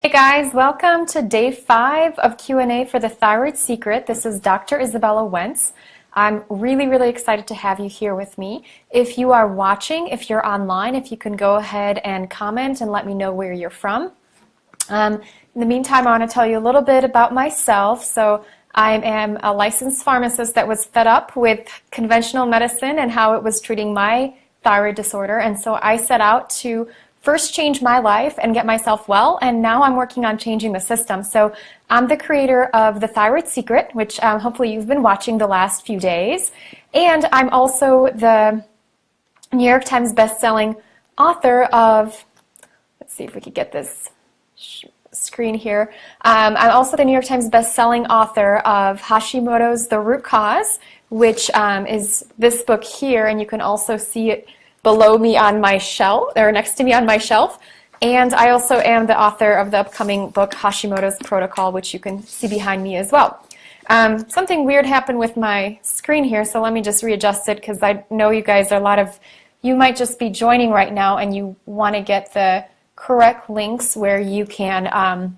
Hey guys, welcome to day 5 of Q&A for the Thyroid Secret. This is Dr. Isabella Wentz. I'm really excited to have you here with me. If you are watching, if you're online, if you can go ahead and comment and let me know where you're from. In the meantime, I want to tell you a little bit about myself. So I am a licensed pharmacist that was fed up with conventional medicine and how it was treating my thyroid disorder. And so I set out to first change my life and get myself well, and now I'm working on changing the system. So I'm the creator of The Thyroid Secret, which hopefully you've been watching the last few days, and I'm also the New York Times best-selling author of, let's see if we could get this screen here. I'm also the New York Times best-selling author of Hashimoto's The Root Cause, which is this book here, and you can also see it below me on my shelf, or next to me on my shelf. And I also am the author of the upcoming book, Hashimoto's Protocol, which you can see behind me as well. Something weird happened with my screen here, so let me just readjust it, because I know you guys are you might just be joining right now and you want to get the correct links where you can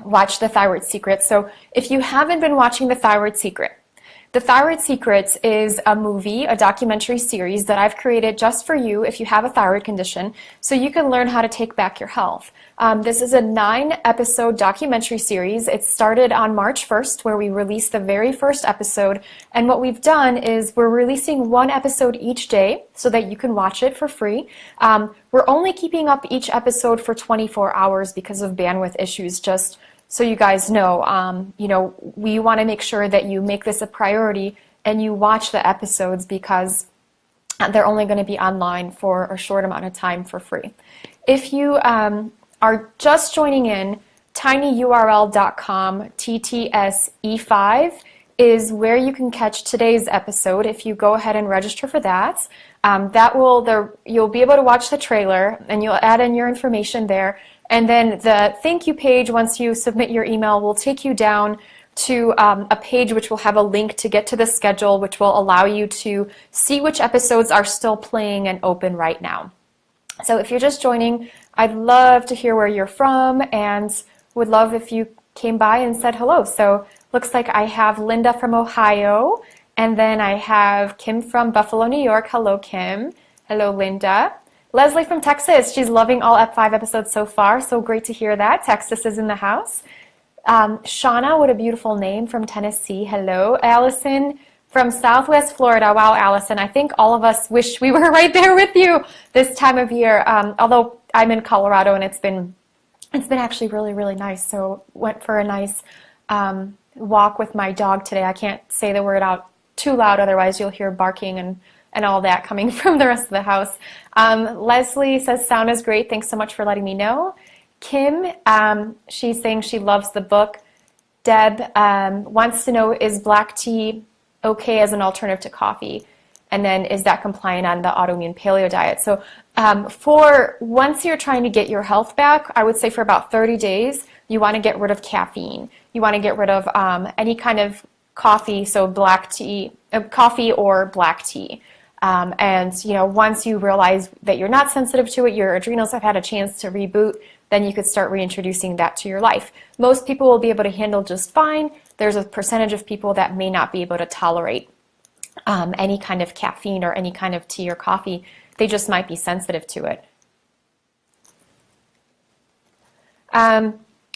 watch The Thyroid Secret. So if you haven't been watching The Thyroid Secret, The Thyroid Secrets is a movie, a documentary series that I've created just for you if you have a thyroid condition, so you can learn how to take back your health. This is a 9-episode documentary series. It started on March 1st, where we released the very first episode, and what we've done is we're releasing 1 episode each day so that you can watch it for free. We're only keeping up each episode for 24 hours because of bandwidth issues, just so you guys know. We want to make sure that you make this a priority and you watch the episodes, because they're only going to be online for a short amount of time for free. If you are just joining in, tinyurl.com TTS-E5 is where you can catch today's episode. If you go ahead and register for that, you'll be able to watch the trailer and you'll add in your information there. And then the thank you page, once you submit your email, will take you down to a page which will have a link to get to the schedule, which will allow you to see which episodes are still playing and open right now. So if you're just joining, I'd love to hear where you're from and would love if you came by and said hello. So looks like I have Linda from Ohio, and then I have Kim from Buffalo, New York. Hello, Kim. Hello, Linda. Leslie from Texas, she's loving all 5 episodes so far, so great to hear that. Texas is in the house. Shauna, what a beautiful name, from Tennessee. Hello. Allison from Southwest Florida. Wow, Allison, I think all of us wish we were right there with you this time of year. Although I'm in Colorado and it's been actually really nice. So went for a nice walk with my dog today. I can't say the word out too loud, otherwise you'll hear barking and all that coming from the rest of the house. Leslie says, sound is great. Thanks so much for letting me know. Kim, she's saying she loves the book. Deb wants to know, is black tea okay as an alternative to coffee? And then, is that compliant on the autoimmune paleo diet? So for once you're trying to get your health back, I would say for about 30 days, you want to get rid of caffeine. You want to get rid of any kind of coffee, so black tea, coffee or black tea. And once you realize that you're not sensitive to it, your adrenals have had a chance to reboot, then you could start reintroducing that to your life. Most people will be able to handle just fine. There's a percentage of people that may not be able to tolerate any kind of caffeine or any kind of tea or coffee. They just might be sensitive to it.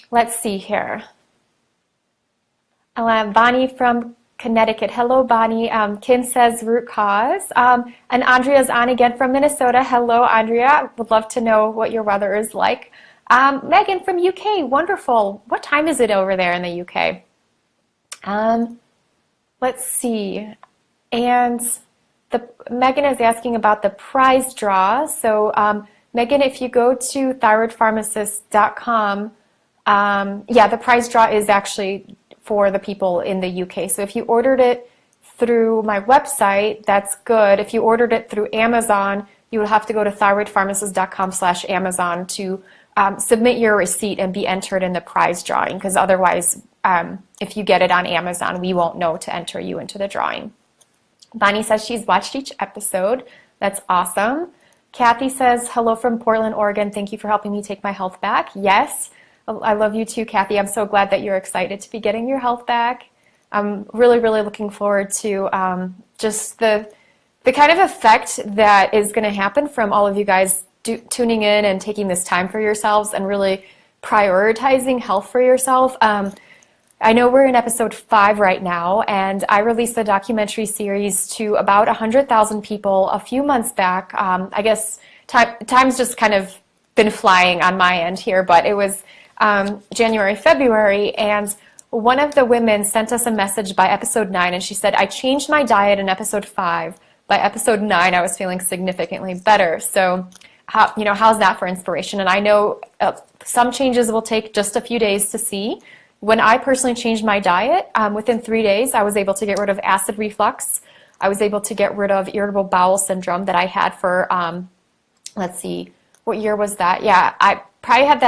Let's see here. Bonnie from Connecticut. Hello, Bonnie. Kim says root cause. And Andrea's on again from Minnesota. Hello, Andrea. Would love to know what your weather is like. Megan from UK. Wonderful. What time is it over there in the UK? Let's see. And Megan is asking about the prize draw. So Megan, if you go to thyroidpharmacist.com, the prize draw is actually for the people in the UK. So if you ordered it through my website, that's good. If you ordered it through Amazon, you would have to go to thyroidpharmacist.com/Amazon to submit your receipt and be entered in the prize drawing, because otherwise, if you get it on Amazon, we won't know to enter you into the drawing. Bonnie says she's watched each episode. That's awesome. Kathy says, hello from Portland, Oregon. Thank you for helping me take my health back. Yes. I love you too, Kathy. I'm so glad that you're excited to be getting your health back. I'm really, really looking forward to just the kind of effect that is going to happen from all of you guys tuning in and taking this time for yourselves and really prioritizing health for yourself. I know we're in episode 5 right now, and I released the documentary series to about 100,000 people a few months back. I guess time's just kind of been flying on my end here, but it was January, February, and one of the women sent us a message by episode 9, and she said, I changed my diet in episode 5. By episode 9, I was feeling significantly better. So, how's that for inspiration? And I know some changes will take just a few days to see. When I personally changed my diet, within 3 days, I was able to get rid of acid reflux. I was able to get rid of irritable bowel syndrome that I had for, let's see, what year was that? Yeah, I probably had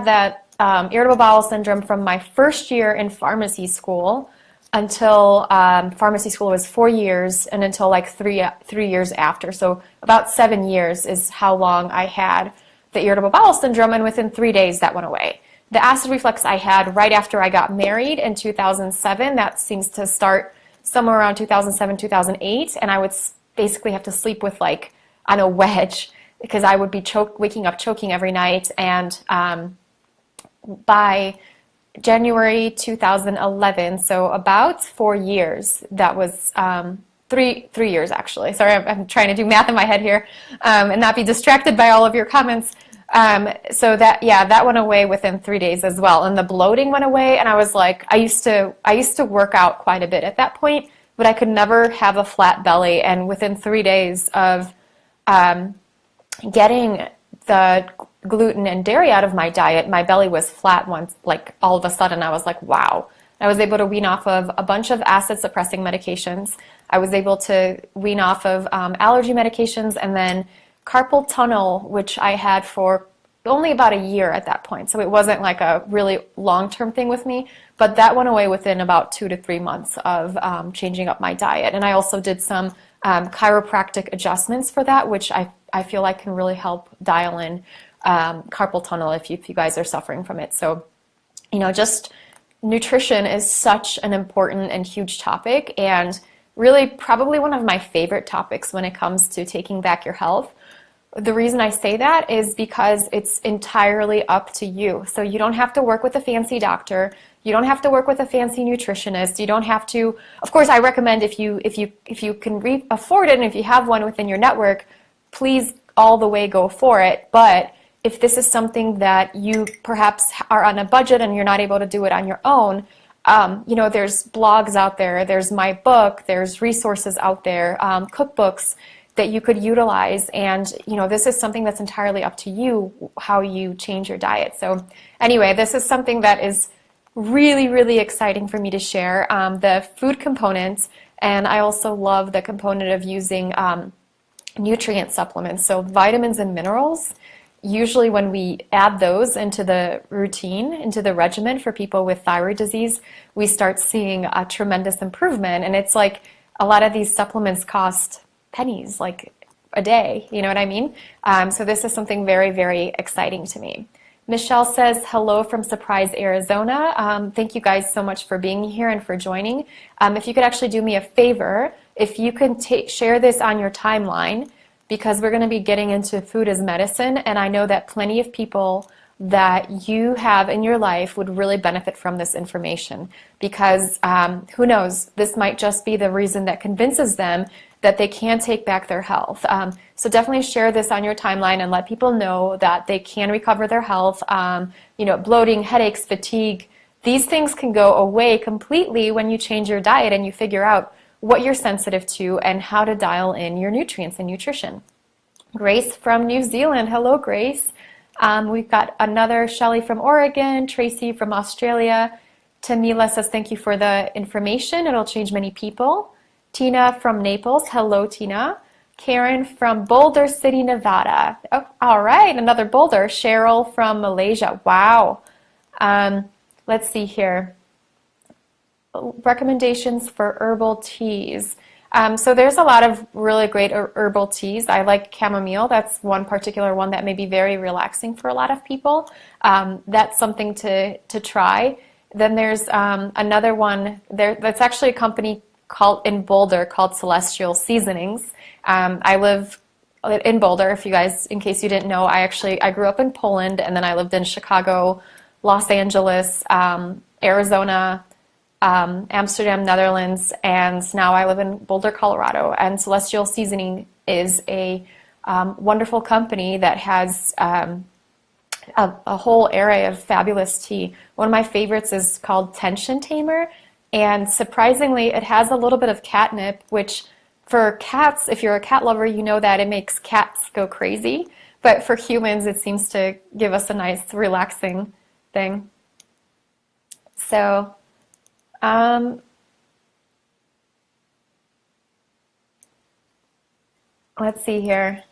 that irritable bowel syndrome from my first year in pharmacy school until pharmacy school was 4 years, and until like three years after. So about 7 years is how long I had the irritable bowel syndrome, and within 3 days that went away. The acid reflux I had right after I got married in 2007, that seems to start somewhere around 2007, 2008, and I would basically have to sleep with like on a wedge because I would be waking up choking every night. And by January 2011, so about 4 years, that was 3 years actually. Sorry, I'm trying to do math in my head here and not be distracted by all of your comments. So that went away within 3 days as well. And the bloating went away, and I was like, I used to work out quite a bit at that point, but I could never have a flat belly. And within 3 days of getting the gluten and dairy out of my diet, my belly was flat once, like all of a sudden I was like, wow. I was able to wean off of a bunch of acid suppressing medications. I was able to wean off of allergy medications, and then carpal tunnel, which I had for only about a year at that point. So it wasn't like a really long-term thing with me, but that went away within about 2 to 3 months of changing up my diet. And I also did some chiropractic adjustments for that, which I feel like can really help dial in carpal tunnel if you guys are suffering from it. So, just nutrition is such an important and huge topic, and really probably one of my favorite topics when it comes to taking back your health. The reason I say that is because it's entirely up to you. So you don't have to work with a fancy doctor. You don't have to work with a fancy nutritionist. You don't have to, of course, I recommend if you can afford it and if you have one within your network, please all the way go for it. But if this is something that you perhaps are on a budget and you're not able to do it on your own, there's blogs out there, there's my book, there's resources out there, cookbooks that you could utilize. And, this is something that's entirely up to you, how you change your diet. So anyway, this is something that is really, really exciting for me to share, the food component. And I also love the component of using nutrient supplements. So vitamins and minerals. Usually when we add those into the routine, into the regimen for people with thyroid disease, we start seeing a tremendous improvement. And it's like a lot of these supplements cost pennies, like a day, you know what I mean? So this is something very, very exciting to me. Michelle says, hello from Surprise, Arizona. Thank you guys so much for being here and for joining. If you could actually do me a favor, if you can share this on your timeline, because we're going to be getting into food as medicine, and I know that plenty of people that you have in your life would really benefit from this information, because who knows, this might just be the reason that convinces them that they can take back their health. So definitely share this on your timeline and let people know that they can recover their health. Bloating, headaches, fatigue, these things can go away completely when you change your diet and you figure out what you're sensitive to and how to dial in your nutrients and nutrition. Grace from New Zealand. Hello, Grace. We've got another Shelley from Oregon, Tracy from Australia. Tamila says, thank you for the information. It'll change many people. Tina from Naples. Hello, Tina. Karen from Boulder City, Nevada. Oh, all right, another Boulder. Cheryl from Malaysia. Wow. Let's see here. Recommendations for herbal teas. So there's a lot of really great herbal teas. I like chamomile. That's one particular one that may be very relaxing for a lot of people. That's something to try. Then there's another one there that's actually a company in Boulder called Celestial Seasonings. I live in Boulder, in case you didn't know. I grew up in Poland, and then I lived in Chicago, Los Angeles, Arizona, Amsterdam, Netherlands, and now I live in Boulder, Colorado. And Celestial Seasoning is a wonderful company that has a whole array of fabulous tea. One of my favorites is called Tension Tamer, and surprisingly, it has a little bit of catnip, which for cats, if you're a cat lover, you know that it makes cats go crazy. But for humans, it seems to give us a nice, relaxing thing. So, let's see here.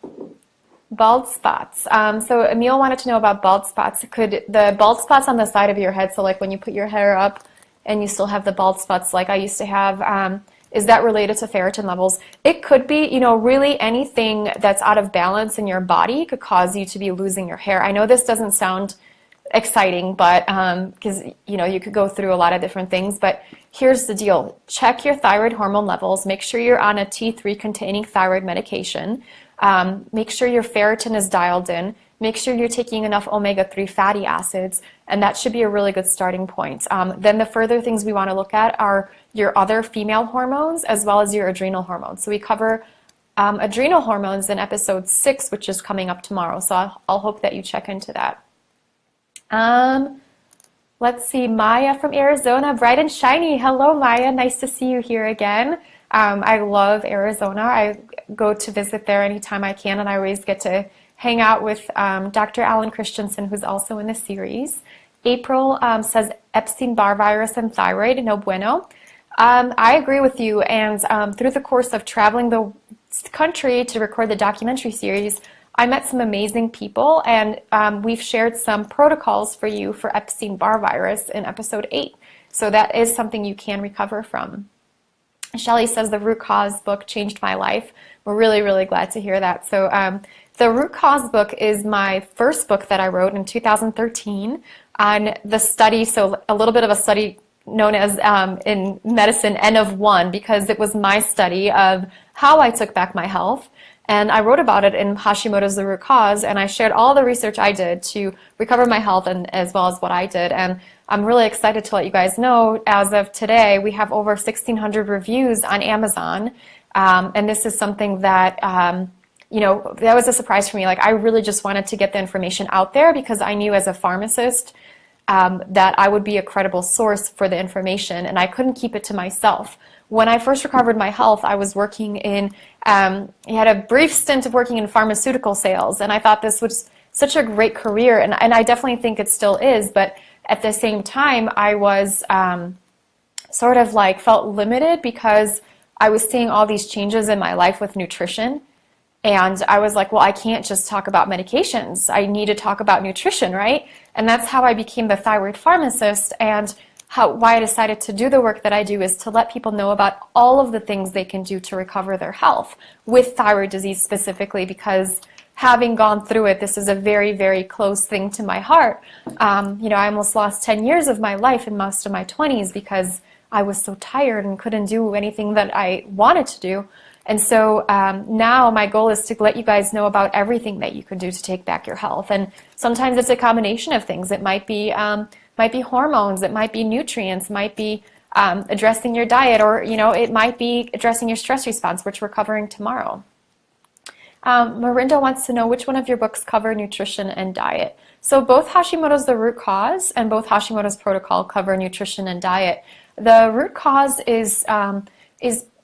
Bald spots. So Emil wanted to know about bald spots. Could the bald spots on the side of your head, so like when you put your hair up and you still have the bald spots like I used to have, is that related to ferritin levels? It could be. Really anything that's out of balance in your body could cause you to be losing your hair. I know this doesn't sound exciting, but because you could go through a lot of different things, but here's the deal. Check your thyroid hormone levels. Make sure you're on a T3 containing thyroid medication. Make sure your ferritin is dialed in. Make sure you're taking enough omega-3 fatty acids, and that should be a really good starting point. Then the further things we want to look at are your other female hormones as well as your adrenal hormones. So we cover adrenal hormones in episode 6, which is coming up tomorrow. So I'll hope that you check into that. Let's see, Maya from Arizona, bright and shiny. Hello, Maya. Nice to see you here again. I love Arizona. I go to visit there anytime I can, and I always get to hang out with Dr. Alan Christensen, who's also in the series. April says Epstein-Barr virus and thyroid, no bueno. I agree with you, and through the course of traveling the country to record the documentary series, I met some amazing people, and we've shared some protocols for you for Epstein-Barr virus in episode 8. So that is something you can recover from. Shelley says the Root Cause book changed my life. We're really, really glad to hear that. So the Root Cause book is my first book that I wrote in 2013 on the study, so a little bit of a study known as in medicine N of 1, because it was my study of how I took back my health. And I wrote about it in Hashimoto's The Root Cause, and I shared all the research I did to recover my health and as well as what I did. And I'm really excited to let you guys know, as of today, we have over 1,600 reviews on Amazon. And this is something that, that was a surprise for me. Like, I really just wanted to get the information out there because I knew as a pharmacist that I would be a credible source for the information, and I couldn't keep it to myself. When I first recovered my health, I was working in, I had a brief stint of working in pharmaceutical sales, and I thought this was such a great career, and I definitely think it still is, but at the same time, I was sort of like felt limited because I was seeing all these changes in my life with nutrition, and I was like, well, I can't just talk about medications. I need to talk about nutrition, right? And that's how I became the thyroid pharmacist, and why I decided to do the work that I do is to let people know about all of the things they can do to recover their health with thyroid disease specifically, because having gone through it, this is a very, very close thing to my heart. I almost lost 10 years of my life in most of my 20s because I was so tired and couldn't do anything that I wanted to do. And so now my goal is to let you guys know about everything that you can do to take back your health. And sometimes it's a combination of things. It might be hormones, it might be nutrients, might be addressing your diet, or it might be addressing your stress response, which we're covering tomorrow. Marinda wants to know which one of your books cover nutrition and diet. So both Hashimoto's The Root Cause and both Hashimoto's Protocol cover nutrition and diet. The Root Cause is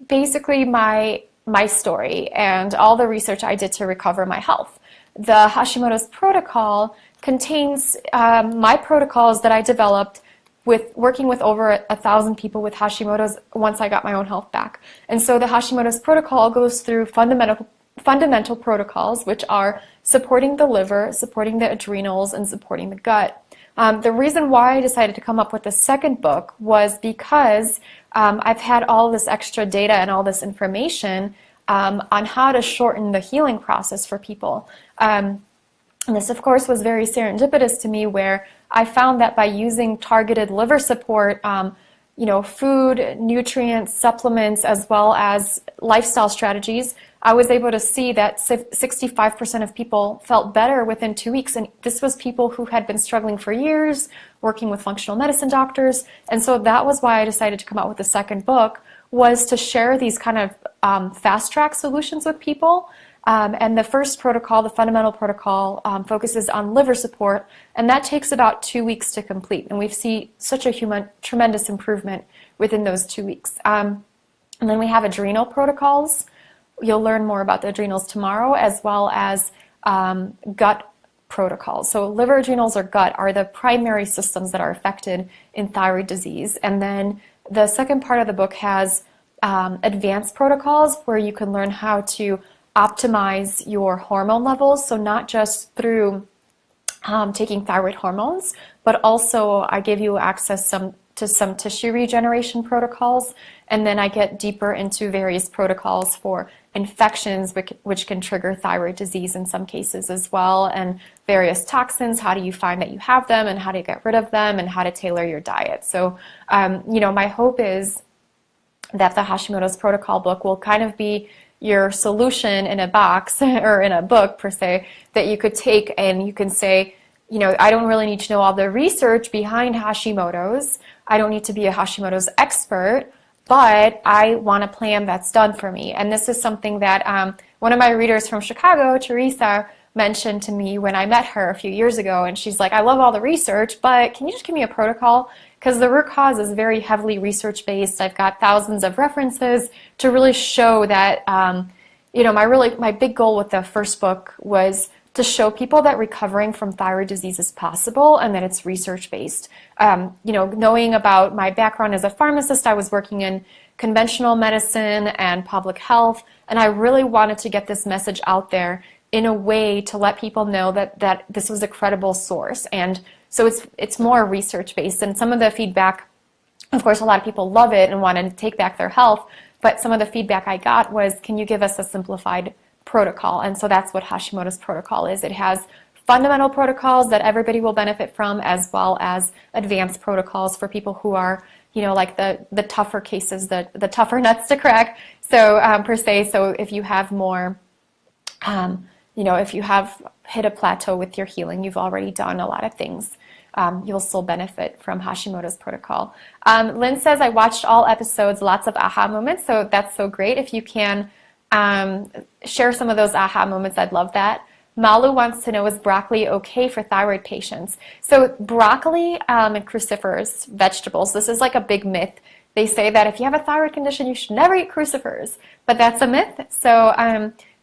basically my story and all the research I did to recover my health. The Hashimoto's Protocol contains my protocols that I developed with working with over 1,000 people with Hashimoto's once I got my own health back. And so the Hashimoto's Protocol goes through fundamental protocols, which are supporting the liver, supporting the adrenals, and supporting the gut. The reason why I decided to come up with the second book was because I've had all this extra data and all this information on how to shorten the healing process for people. And this, of course, was very serendipitous to me, where I found that by using targeted liver support, food, nutrients, supplements, as well as lifestyle strategies, I was able to see that 65% of people felt better within 2 weeks. And this was people who had been struggling for years, working with functional medicine doctors. And so that was why I decided to come out with the second book, was to share these kind of fast-track solutions with people. And the first protocol, the fundamental protocol, focuses on liver support, and that takes about 2 weeks to complete. And we've seen such a tremendous improvement within those 2 weeks. And then we have adrenal protocols. You'll learn more about the adrenals tomorrow, as well as gut protocols. So liver, adrenals, or gut are the primary systems that are affected in thyroid disease. And then the second part of the book has advanced protocols, where you can learn how to optimize your hormone levels. So not just through taking thyroid hormones, but also I give you access to some tissue regeneration protocols. And then I get deeper into various protocols for infections, which can trigger thyroid disease in some cases as well, and various toxins. How do you find that you have them, and how to get rid of them, and how to tailor your diet. So, my hope is that the Hashimoto's protocol book will kind of be your solution in a box, or in a book per se, that you could take and you can say, I don't really need to know all the research behind Hashimoto's. I don't need to be a Hashimoto's expert, but I want a plan that's done for me. And this is something that one of my readers from Chicago, Teresa, mentioned to me when I met her a few years ago. And she's like, I love all the research, but can you just give me a protocol? Because the root cause is very heavily research-based. I've got thousands of references to really show that, my big goal with the first book was to show people that recovering from thyroid disease is possible, and that it's research-based. Knowing about my background as a pharmacist, I was working in conventional medicine and public health, and I really wanted to get this message out there in a way to let people know that this was a credible source. And so it's more research-based. And some of the feedback, of course, a lot of people love it and want to take back their health, but some of the feedback I got was, can you give us a simplified protocol? And so that's what Hashimoto's protocol is. It has fundamental protocols that everybody will benefit from, as well as advanced protocols for people who are, like the tougher cases, the tougher nuts to crack. So per se, so if you have more, if you have hit a plateau with your healing, you've already done a lot of things, you'll still benefit from Hashimoto's protocol. Lynn says, I watched all episodes, lots of aha moments. So that's so great. If you can share some of those aha moments, I'd love that. Malu wants to know, is broccoli okay for thyroid patients? So broccoli and cruciferous vegetables, this is like a big myth. They say that if you have a thyroid condition, you should never eat cruciferous, but that's a myth. So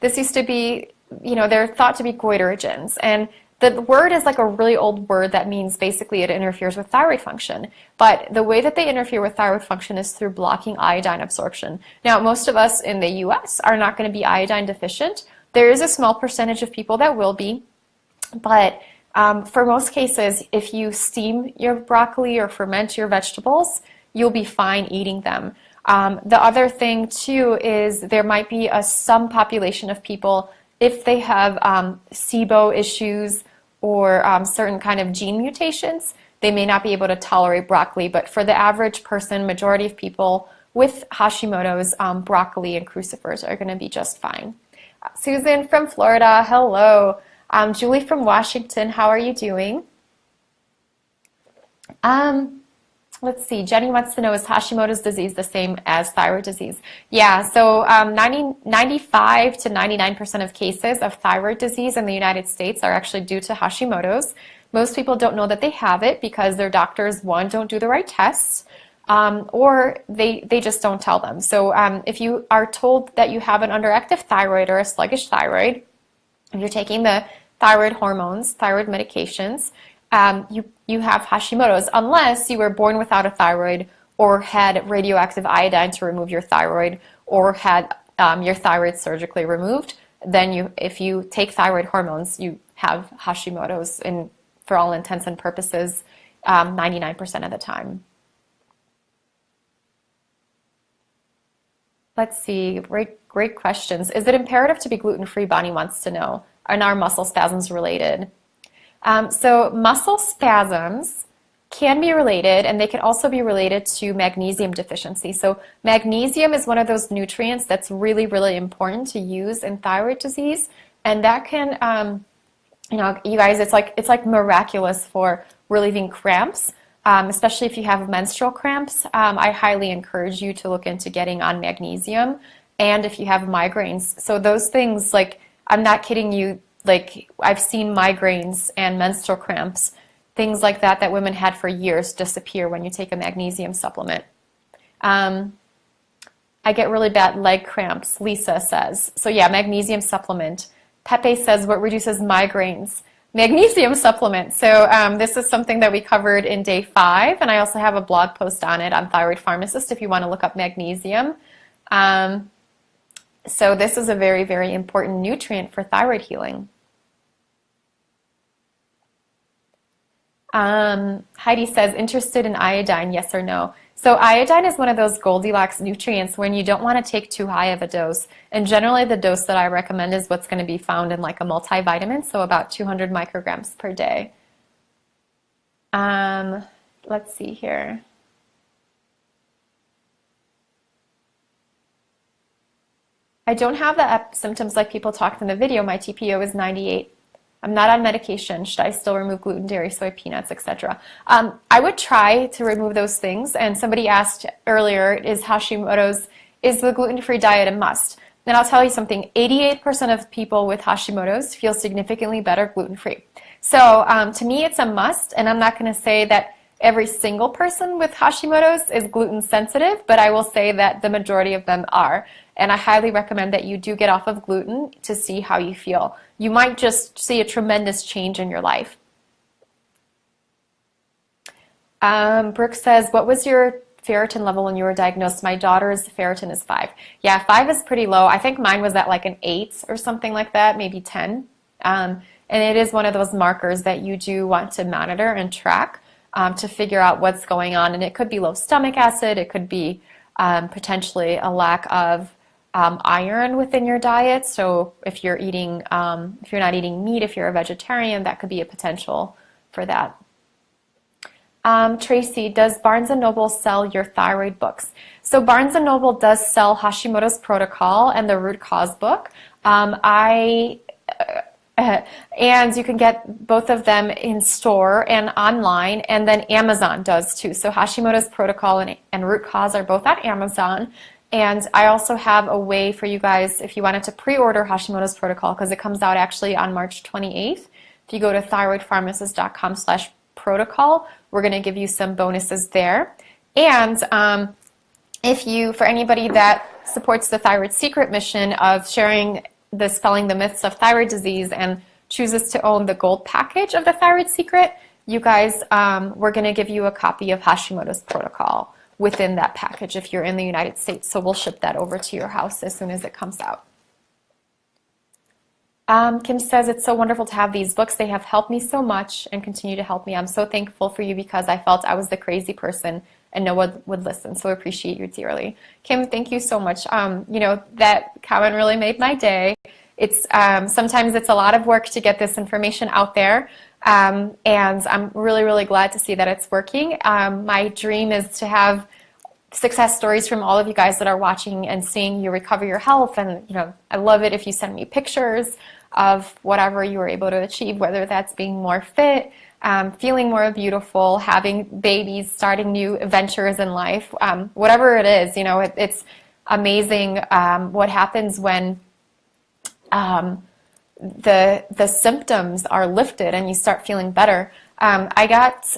this used to be, they're thought to be goitrogens, and the word is like a really old word that means basically it interferes with thyroid function. But the way that they interfere with thyroid function is through blocking iodine absorption. Now, most of us in the US are not going to be iodine deficient. There is a small percentage of people that will be, but for most cases, if you steam your broccoli or ferment your vegetables, you'll be fine eating them. The other thing too is there might be some population of people, if they have SIBO issues or certain kind of gene mutations, they may not be able to tolerate broccoli. But for the average person, majority of people with Hashimoto's, broccoli and crucifers are going to be just fine. Susan from Florida, hello. Julie from Washington, how are you doing? Let's see, Jenny wants to know, is Hashimoto's disease the same as thyroid disease? Yeah, so 95 to 99% of cases of thyroid disease in the United States are actually due to Hashimoto's. Most people don't know that they have it because their doctors, one, don't do the right tests, or they just don't tell them. So if you are told that you have an underactive thyroid or a sluggish thyroid, if you're taking the thyroid hormones, thyroid medications, you have Hashimoto's, unless you were born without a thyroid or had radioactive iodine to remove your thyroid, or had your thyroid surgically removed. Then if you take thyroid hormones, you have Hashimoto's in for all intents and purposes 99% of the time. Let's see, great questions. Is it imperative to be gluten-free? Bonnie wants to know. Are our muscle spasms related? So muscle spasms can be related, and they can also be related to magnesium deficiency. So magnesium is one of those nutrients that's really, really important to use in thyroid disease, and that can, you know, you guys, it's like miraculous for relieving cramps, especially if you have menstrual cramps. I highly encourage you to look into getting on magnesium, and if you have migraines. So those things, like, I'm not kidding you, like, I've seen migraines and menstrual cramps, things like that that women had for years, disappear when you take a magnesium supplement. I get really bad leg cramps, Lisa says. So yeah, magnesium supplement. Pepe says, what reduces migraines? Magnesium supplement. So this is something that we covered in day 5, and I also have a blog post on it on Thyroid Pharmacist if you want to look up magnesium. So this is a very, very important nutrient for thyroid healing. Heidi says, interested in iodine, yes or no? So iodine is one of those Goldilocks nutrients when you don't want to take too high of a dose. And generally the dose that I recommend is what's going to be found in like a multivitamin, so about 200 micrograms per day. Let's see here. I don't have the symptoms like people talked in the video. My TPO is 98. I'm not on medication. Should I still remove gluten, dairy, soy, peanuts, etc.? I would try to remove those things. And somebody asked earlier, is Hashimoto's, is the gluten-free diet a must? And I'll tell you something, 88% of people with Hashimoto's feel significantly better gluten-free. So to me, it's a must, and I'm not going to say that every single person with Hashimoto's is gluten sensitive, but I will say that the majority of them are. And I highly recommend that you do get off of gluten to see how you feel. You might just see a tremendous change in your life. Brooke says, what was your ferritin level when you were diagnosed? My daughter's ferritin is 5. Yeah, 5 is pretty low. I think mine was at like an 8 or something like that, maybe 10. And it is one of those markers that you do want to monitor and track to figure out what's going on. And it could be low stomach acid. It could be potentially a lack of iron within your diet. So if you're eating, if you're not eating meat, if you're a vegetarian, that could be a potential for that. Tracy, does Barnes & Noble sell your thyroid books? So Barnes & Noble does sell Hashimoto's Protocol and the Root Cause book. And you can get both of them in store and online, and then Amazon does too. So Hashimoto's Protocol and Root Cause are both on Amazon. And I also have a way for you guys, if you wanted to pre-order Hashimoto's Protocol, because it comes out actually on March 28th. If you go to thyroidpharmacist.com/protocol, we're going to give you some bonuses there. And if you, for anybody that supports the Thyroid Secret mission of sharing dispelling the myths of thyroid disease and chooses to own the gold package of the Thyroid Secret, you guys, we're going to give you a copy of Hashimoto's Protocol within that package if you're in the United States. So we'll ship that over to your house as soon as it comes out. Kim says, it's so wonderful to have these books. They have helped me so much and continue to help me. I'm so thankful for you because I felt I was the crazy person and no one would listen. So I appreciate you dearly. Kim, thank you so much. You know, that comment really made my day. It's sometimes it's a lot of work to get this information out there. And I'm really, really glad to see that it's working. My dream is to have success stories from all of you guys that are watching and seeing you recover your health. And, you know, I love it if you send me pictures of whatever you were able to achieve, whether that's being more fit, feeling more beautiful, having babies, starting new adventures in life, whatever it is. You know, it's amazing what happens when the symptoms are lifted and you start feeling better. I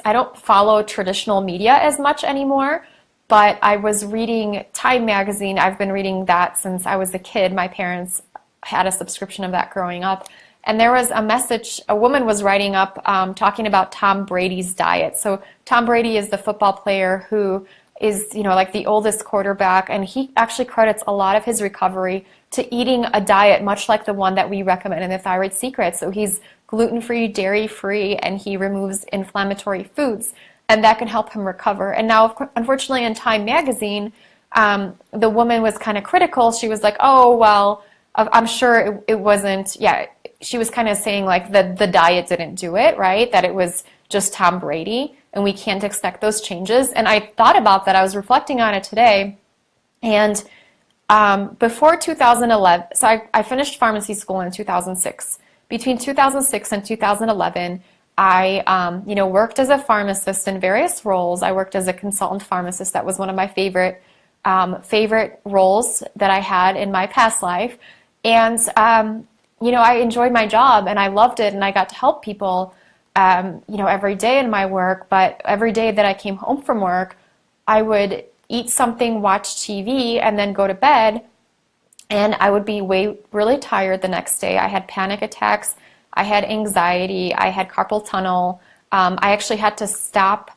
don't follow traditional media as much anymore, but I was reading Time magazine. I've been reading that since I was a kid. My parents had a subscription of that growing up. And there was a message, a woman was writing up talking about Tom Brady's diet. So Tom Brady is the football player who is, you know, like the oldest quarterback, and he actually credits a lot of his recovery to eating a diet much like the one that we recommend in the Thyroid Secret. So he's gluten-free, dairy-free, and he removes inflammatory foods, and that can help him recover. And now, unfortunately, in Time magazine, the woman was kind of critical. She was like, oh, well, I'm sure it wasn't, yeah, she was kind of saying like the diet didn't do it, right? That it was just Tom Brady, and we can't expect those changes. And I thought about that. I was reflecting on it today, and before 2011, so I finished pharmacy school in 2006. Between 2006 and 2011, I worked as a pharmacist in various roles. I worked as a consultant pharmacist. That was one of my favorite roles that I had in my past life. And, I enjoyed my job and I loved it, and I got to help people, every day in my work. But every day that I came home from work, I would eat something, watch TV, and then go to bed. And I would be really tired the next day. I had panic attacks. I had anxiety. I had carpal tunnel. I actually had to stop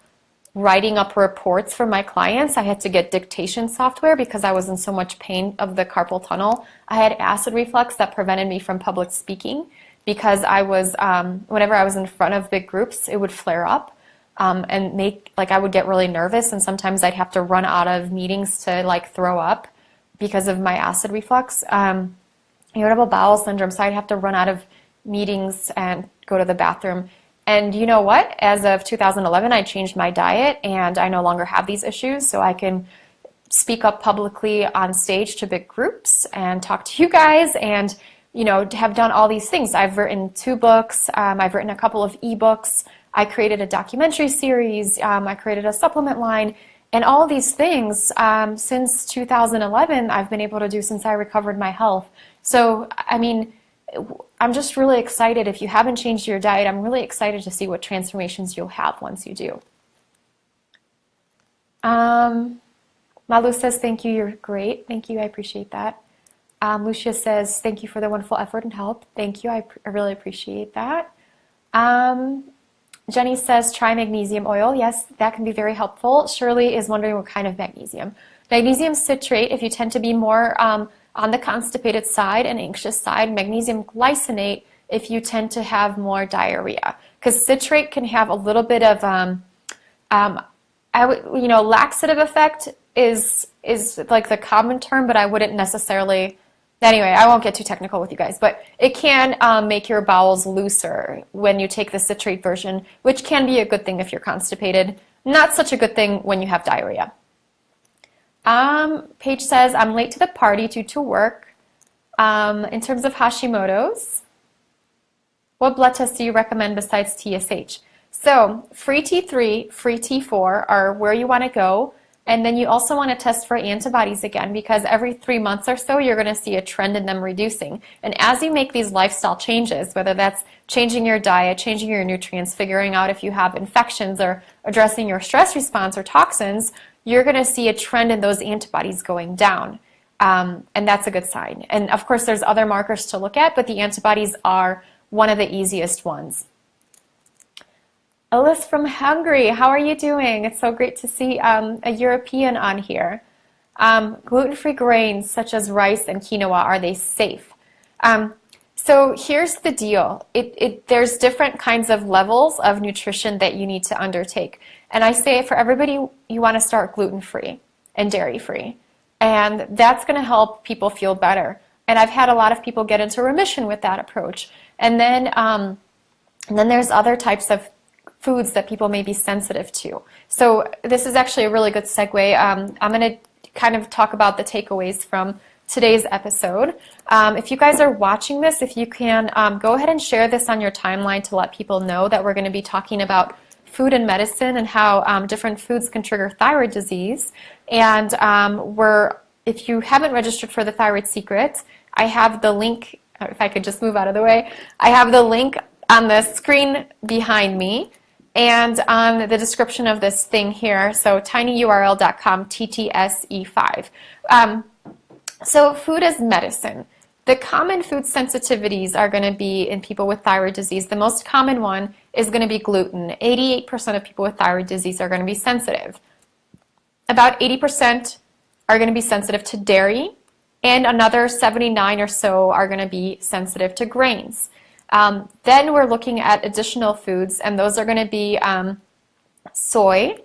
writing up reports for my clients. I had to get dictation software because I was in so much pain of the carpal tunnel. I had acid reflux that prevented me from public speaking because I was, whenever I was in front of big groups, it would flare up and I would get really nervous, and sometimes I'd have to run out of meetings to throw up because of my acid reflux. Irritable bowel syndrome, so I'd have to run out of meetings and go to the bathroom. And you know what? As of 2011, I changed my diet, and I no longer have these issues, so I can speak up publicly on stage to big groups and talk to you guys, and have done all these things. I've written 2 books. I've written a couple of ebooks. I created a documentary series. I created a supplement line, and all these things since 2011 I've been able to do since I recovered my health. So, I'm just really excited. If you haven't changed your diet, I'm really excited to see what transformations you'll have once you do. Malu says, thank you, you're great. Thank you, I appreciate that. Lucia says, thank you for the wonderful effort and help. Thank you, I really appreciate that. Jenny says, try magnesium oil. Yes, that can be very helpful. Shirley is wondering what kind of magnesium. Magnesium citrate, if you tend to be more on the constipated side and anxious side. Magnesium glycinate if you tend to have more diarrhea, because citrate can have a little bit of laxative effect is like the common term, but I wouldn't necessarily. Anyway, I won't get too technical with you guys, but it can make your bowels looser when you take the citrate version, which can be a good thing if you're constipated. Not such a good thing when you have diarrhea. Paige says, I'm late to the party due to work. In terms of Hashimoto's, what blood tests do you recommend besides TSH? So free T3, free T4 are where you want to go. And then you also want to test for antibodies again, because every 3 months or so, you're going to see a trend in them reducing. And as you make these lifestyle changes, whether that's changing your diet, changing your nutrients, figuring out if you have infections, or addressing your stress response or toxins, you're going to see a trend in those antibodies going down. And that's a good sign. And of course, there's other markers to look at, but the antibodies are one of the easiest ones. Alice from Hungary, how are you doing? It's so great to see a European on here. Gluten-free grains such as rice and quinoa, are they safe? So here's the deal. There's different kinds of levels of nutrition that you need to undertake. And I say for everybody, you want to start gluten-free and dairy-free. And that's going to help people feel better. And I've had a lot of people get into remission with that approach. And then there's other types of foods that people may be sensitive to. So this is actually a really good segue. I'm going to kind of talk about the takeaways from today's episode. If you guys are watching this, if you can go ahead and share this on your timeline to let people know that we're going to be talking about food and medicine and how different foods can trigger thyroid disease. And if you haven't registered for the Thyroid Secret, I have the link, if I could just move out of the way, I have the link on the screen behind me and on the description of this thing here, so tinyurl.com TTSE5. So food is medicine. The common food sensitivities are going to be in people with thyroid disease. The most common one is going to be gluten. 88% of people with thyroid disease are going to be sensitive. About 80% are going to be sensitive to dairy, and another 79 or so are going to be sensitive to grains. Then we're looking at additional foods, and those are going to be soy,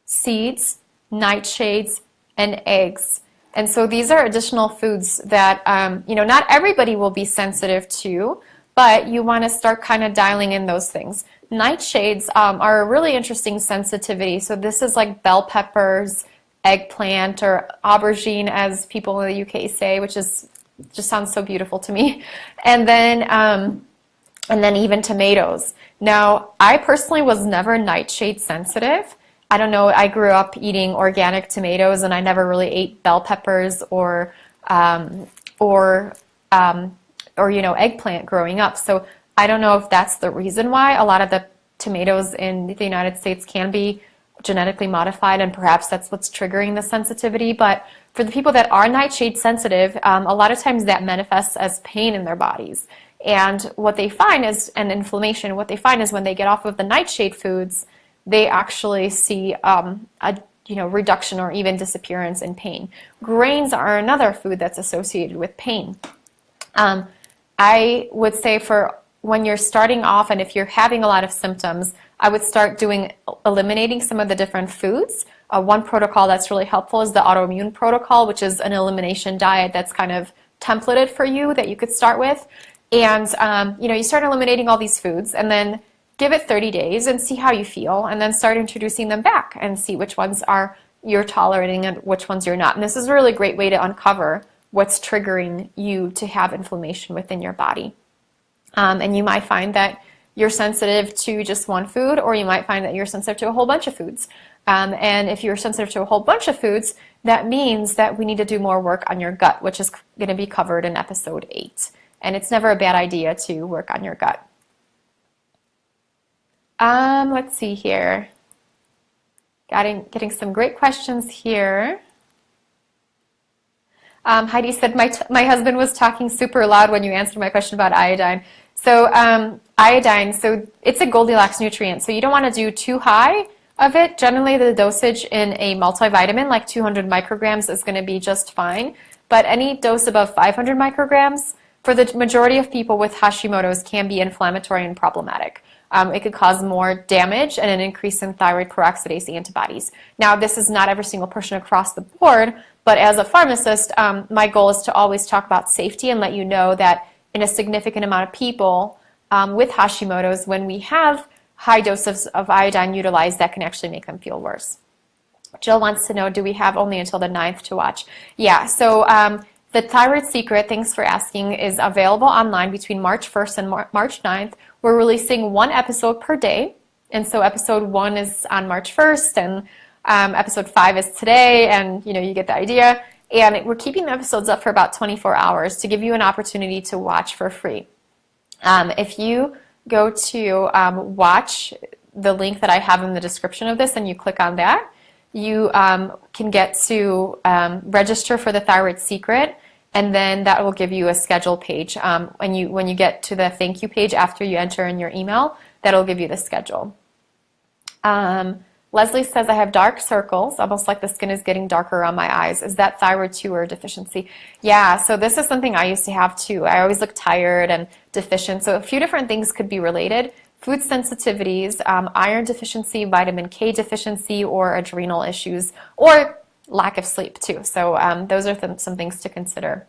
seeds, nightshades, and eggs. And so these are additional foods that, not everybody will be sensitive to, but you want to start kind of dialing in those things. Nightshades are a really interesting sensitivity. So this is like bell peppers, eggplant, or aubergine, as people in the UK say, which is just sounds so beautiful to me. And then even tomatoes. Now, I personally was never nightshade sensitive. I don't know, I grew up eating organic tomatoes, and I never really ate bell peppers or eggplant growing up. So I don't know if that's the reason why. A lot of the tomatoes in the United States can be genetically modified, and perhaps that's what's triggering the sensitivity. But for the people that are nightshade sensitive, a lot of times that manifests as pain in their bodies. And what they find is, and inflammation, what they find is when they get off of the nightshade foods, they actually see a reduction or even disappearance in pain. Grains are another food that's associated with pain. I would say for when you're starting off and if you're having a lot of symptoms, I would start eliminating some of the different foods. One protocol that's really helpful is the autoimmune protocol, which is an elimination diet that's kind of templated for you that you could start with. And you start eliminating all these foods, and then give it 30 days and see how you feel, and then start introducing them back and see which ones you're tolerating and which ones you're not. And this is a really great way to uncover what's triggering you to have inflammation within your body. And you might find that you're sensitive to just one food, or you might find that you're sensitive to a whole bunch of foods. And if you're sensitive to a whole bunch of foods, that means that we need to do more work on your gut, which is going to be covered in episode 8. And it's never a bad idea to work on your gut. Let's see here. Getting some great questions here. Heidi said, my husband was talking super loud when you answered my question about iodine. So iodine, so it's a Goldilocks nutrient, so you don't want to do too high of it. Generally, the dosage in a multivitamin, like 200 micrograms, is going to be just fine. But any dose above 500 micrograms, for the majority of people with Hashimoto's, can be inflammatory and problematic. It could cause more damage and an increase in thyroid peroxidase antibodies. Now, this is not every single person across the board, but as a pharmacist, my goal is to always talk about safety and let you know that in a significant amount of people with Hashimoto's, when we have high doses of iodine utilized, that can actually make them feel worse. Jill wants to know, do we have only until the 9th to watch? Yeah, so the Thyroid Secret, thanks for asking, is available online between March 1st and March 9th. We're releasing one episode per day, and so episode 1 is on March 1st, and episode 5 is today, and you get the idea. And we're keeping the episodes up for about 24 hours to give you an opportunity to watch for free. If you go to watch the link that I have in the description of this and you click on that, you can get to register for the Thyroid Secret, and then that will give you a schedule page. When you get to the thank you page after you enter in your email, that'll give you the schedule. Leslie says, I have dark circles, almost like the skin is getting darker around my eyes. Is that thyroid 2 or a deficiency? Yeah, so this is something I used to have too. I always look tired and deficient. So a few different things could be related. Food sensitivities, iron deficiency, vitamin K deficiency, or adrenal issues, or lack of sleep too. So those are some things to consider.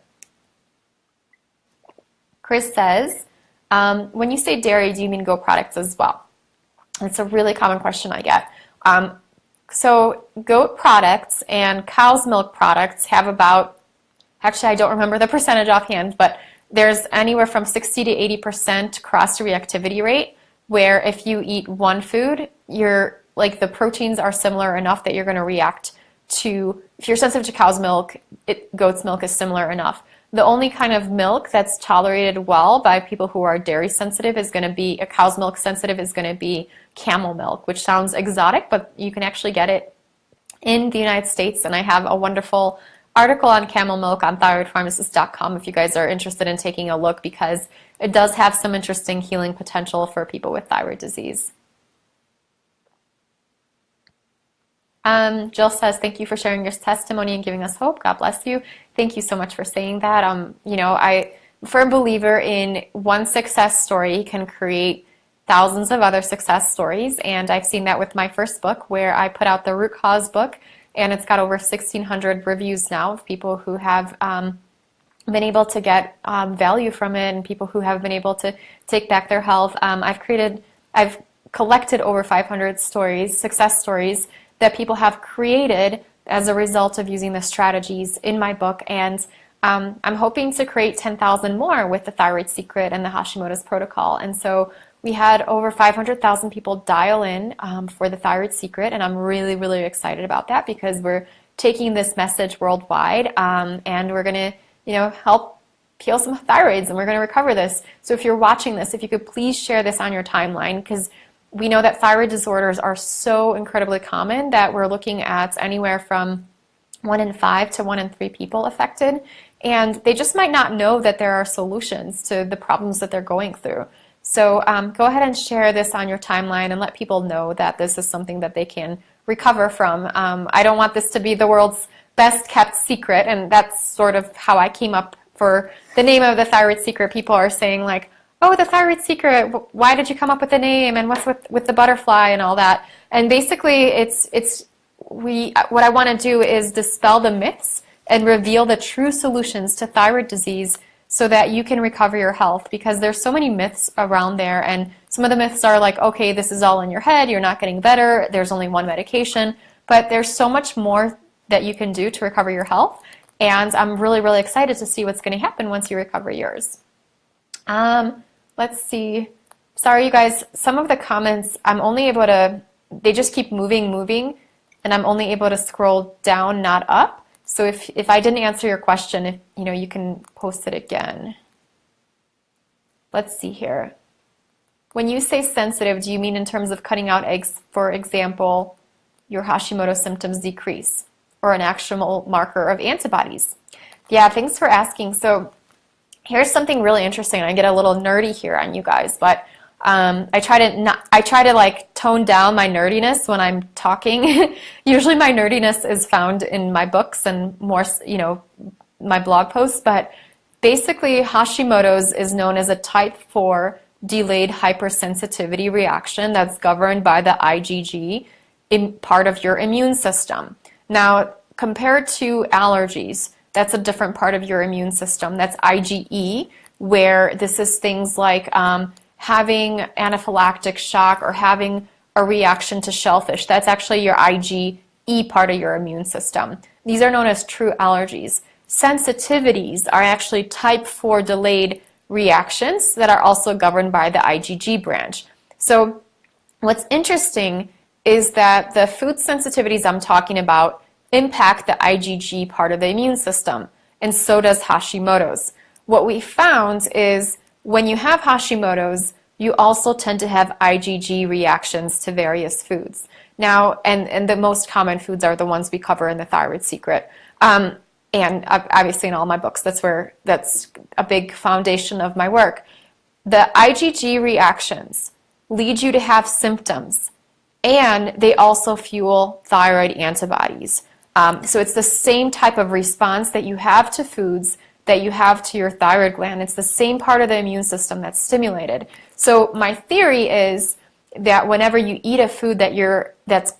Chris says, when you say dairy, do you mean goat products as well? It's a really common question I get. So goat products and cow's milk products have about, actually I don't remember the percentage offhand, but there's anywhere from 60 to 80% cross-reactivity rate, where if you eat one food, the proteins are similar enough that you're going to react to, if you're sensitive to cow's milk, goat's milk is similar enough. The only kind of milk that's tolerated well by people who are dairy sensitive is going to be, cow's milk sensitive is going to be camel milk, which sounds exotic, but you can actually get it in the United States. And I have a wonderful article on camel milk on thyroidpharmacist.com if you guys are interested in taking a look, because it does have some interesting healing potential for people with thyroid disease. Jill says, thank you for sharing your testimony and giving us hope. God bless you. Thank you so much for saying that. I'm a firm believer in one success story can create thousands of other success stories. And I've seen that with my first book, where I put out the root cause book, and it's got over 1,600 reviews now of people who have been able to get value from it, and people who have been able to take back their health. I've collected over 500 stories, success stories, that people have created as a result of using the strategies in my book. And I'm hoping to create 10,000 more with the Thyroid Secret and the Hashimoto's Protocol. And so we had over 500,000 people dial in for the Thyroid Secret, and I'm really, really excited about that, because we're taking this message worldwide, and we're going to, help heal some thyroids, and we're going to recover this. So if you're watching this, if you could please share this on your timeline, because we know that thyroid disorders are so incredibly common that we're looking at anywhere from 1 in 5 to 1 in 3 people affected, and they just might not know that there are solutions to the problems that they're going through. So go ahead and share this on your timeline and let people know that this is something that they can recover from. I don't want this to be the world's best kept secret, and that's sort of how I came up for the name of the Thyroid Secret. People are saying like, oh, the Thyroid Secret, why did you come up with the name, and what's with the butterfly and all that? And basically what I want to do is dispel the myths and reveal the true solutions to thyroid disease so that you can recover your health, because there's so many myths around there, and some of the myths are like, okay, this is all in your head, you're not getting better, there's only one medication, but there's so much more that you can do to recover your health, and I'm really, really excited to see what's going to happen once you recover yours. Let's see. Sorry, you guys, some of the comments, they just keep moving, and I'm only able to scroll down, not up. So if I didn't answer your question, you can post it again. Let's see here. When you say sensitive, do you mean in terms of cutting out eggs, for example, your Hashimoto symptoms decrease, or an actual marker of antibodies? Yeah, thanks for asking. So here's something really interesting. I get a little nerdy here on you guys, but I try to like tone down my nerdiness when I'm talking. Usually my nerdiness is found in my books and more, my blog posts, but basically Hashimoto's is known as a type 4 delayed hypersensitivity reaction that's governed by the IgG in part of your immune system. Now, compared to allergies, that's a different part of your immune system. That's IgE, where this is things like having anaphylactic shock or having a reaction to shellfish. That's actually your IgE part of your immune system. These are known as true allergies. Sensitivities are actually type 4 delayed reactions that are also governed by the IgG branch. So what's interesting is that the food sensitivities I'm talking about impact the IgG part of the immune system, and so does Hashimoto's. What we found is when you have Hashimoto's, you also tend to have IgG reactions to various foods. Now, and the most common foods are the ones we cover in the Thyroid Secret. And obviously in all my books, that's a big foundation of my work. The IgG reactions lead you to have symptoms, and they also fuel thyroid antibodies. So it's the same type of response that you have to foods that you have to your thyroid gland. It's the same part of the immune system that's stimulated. So my theory is that whenever you eat a food that's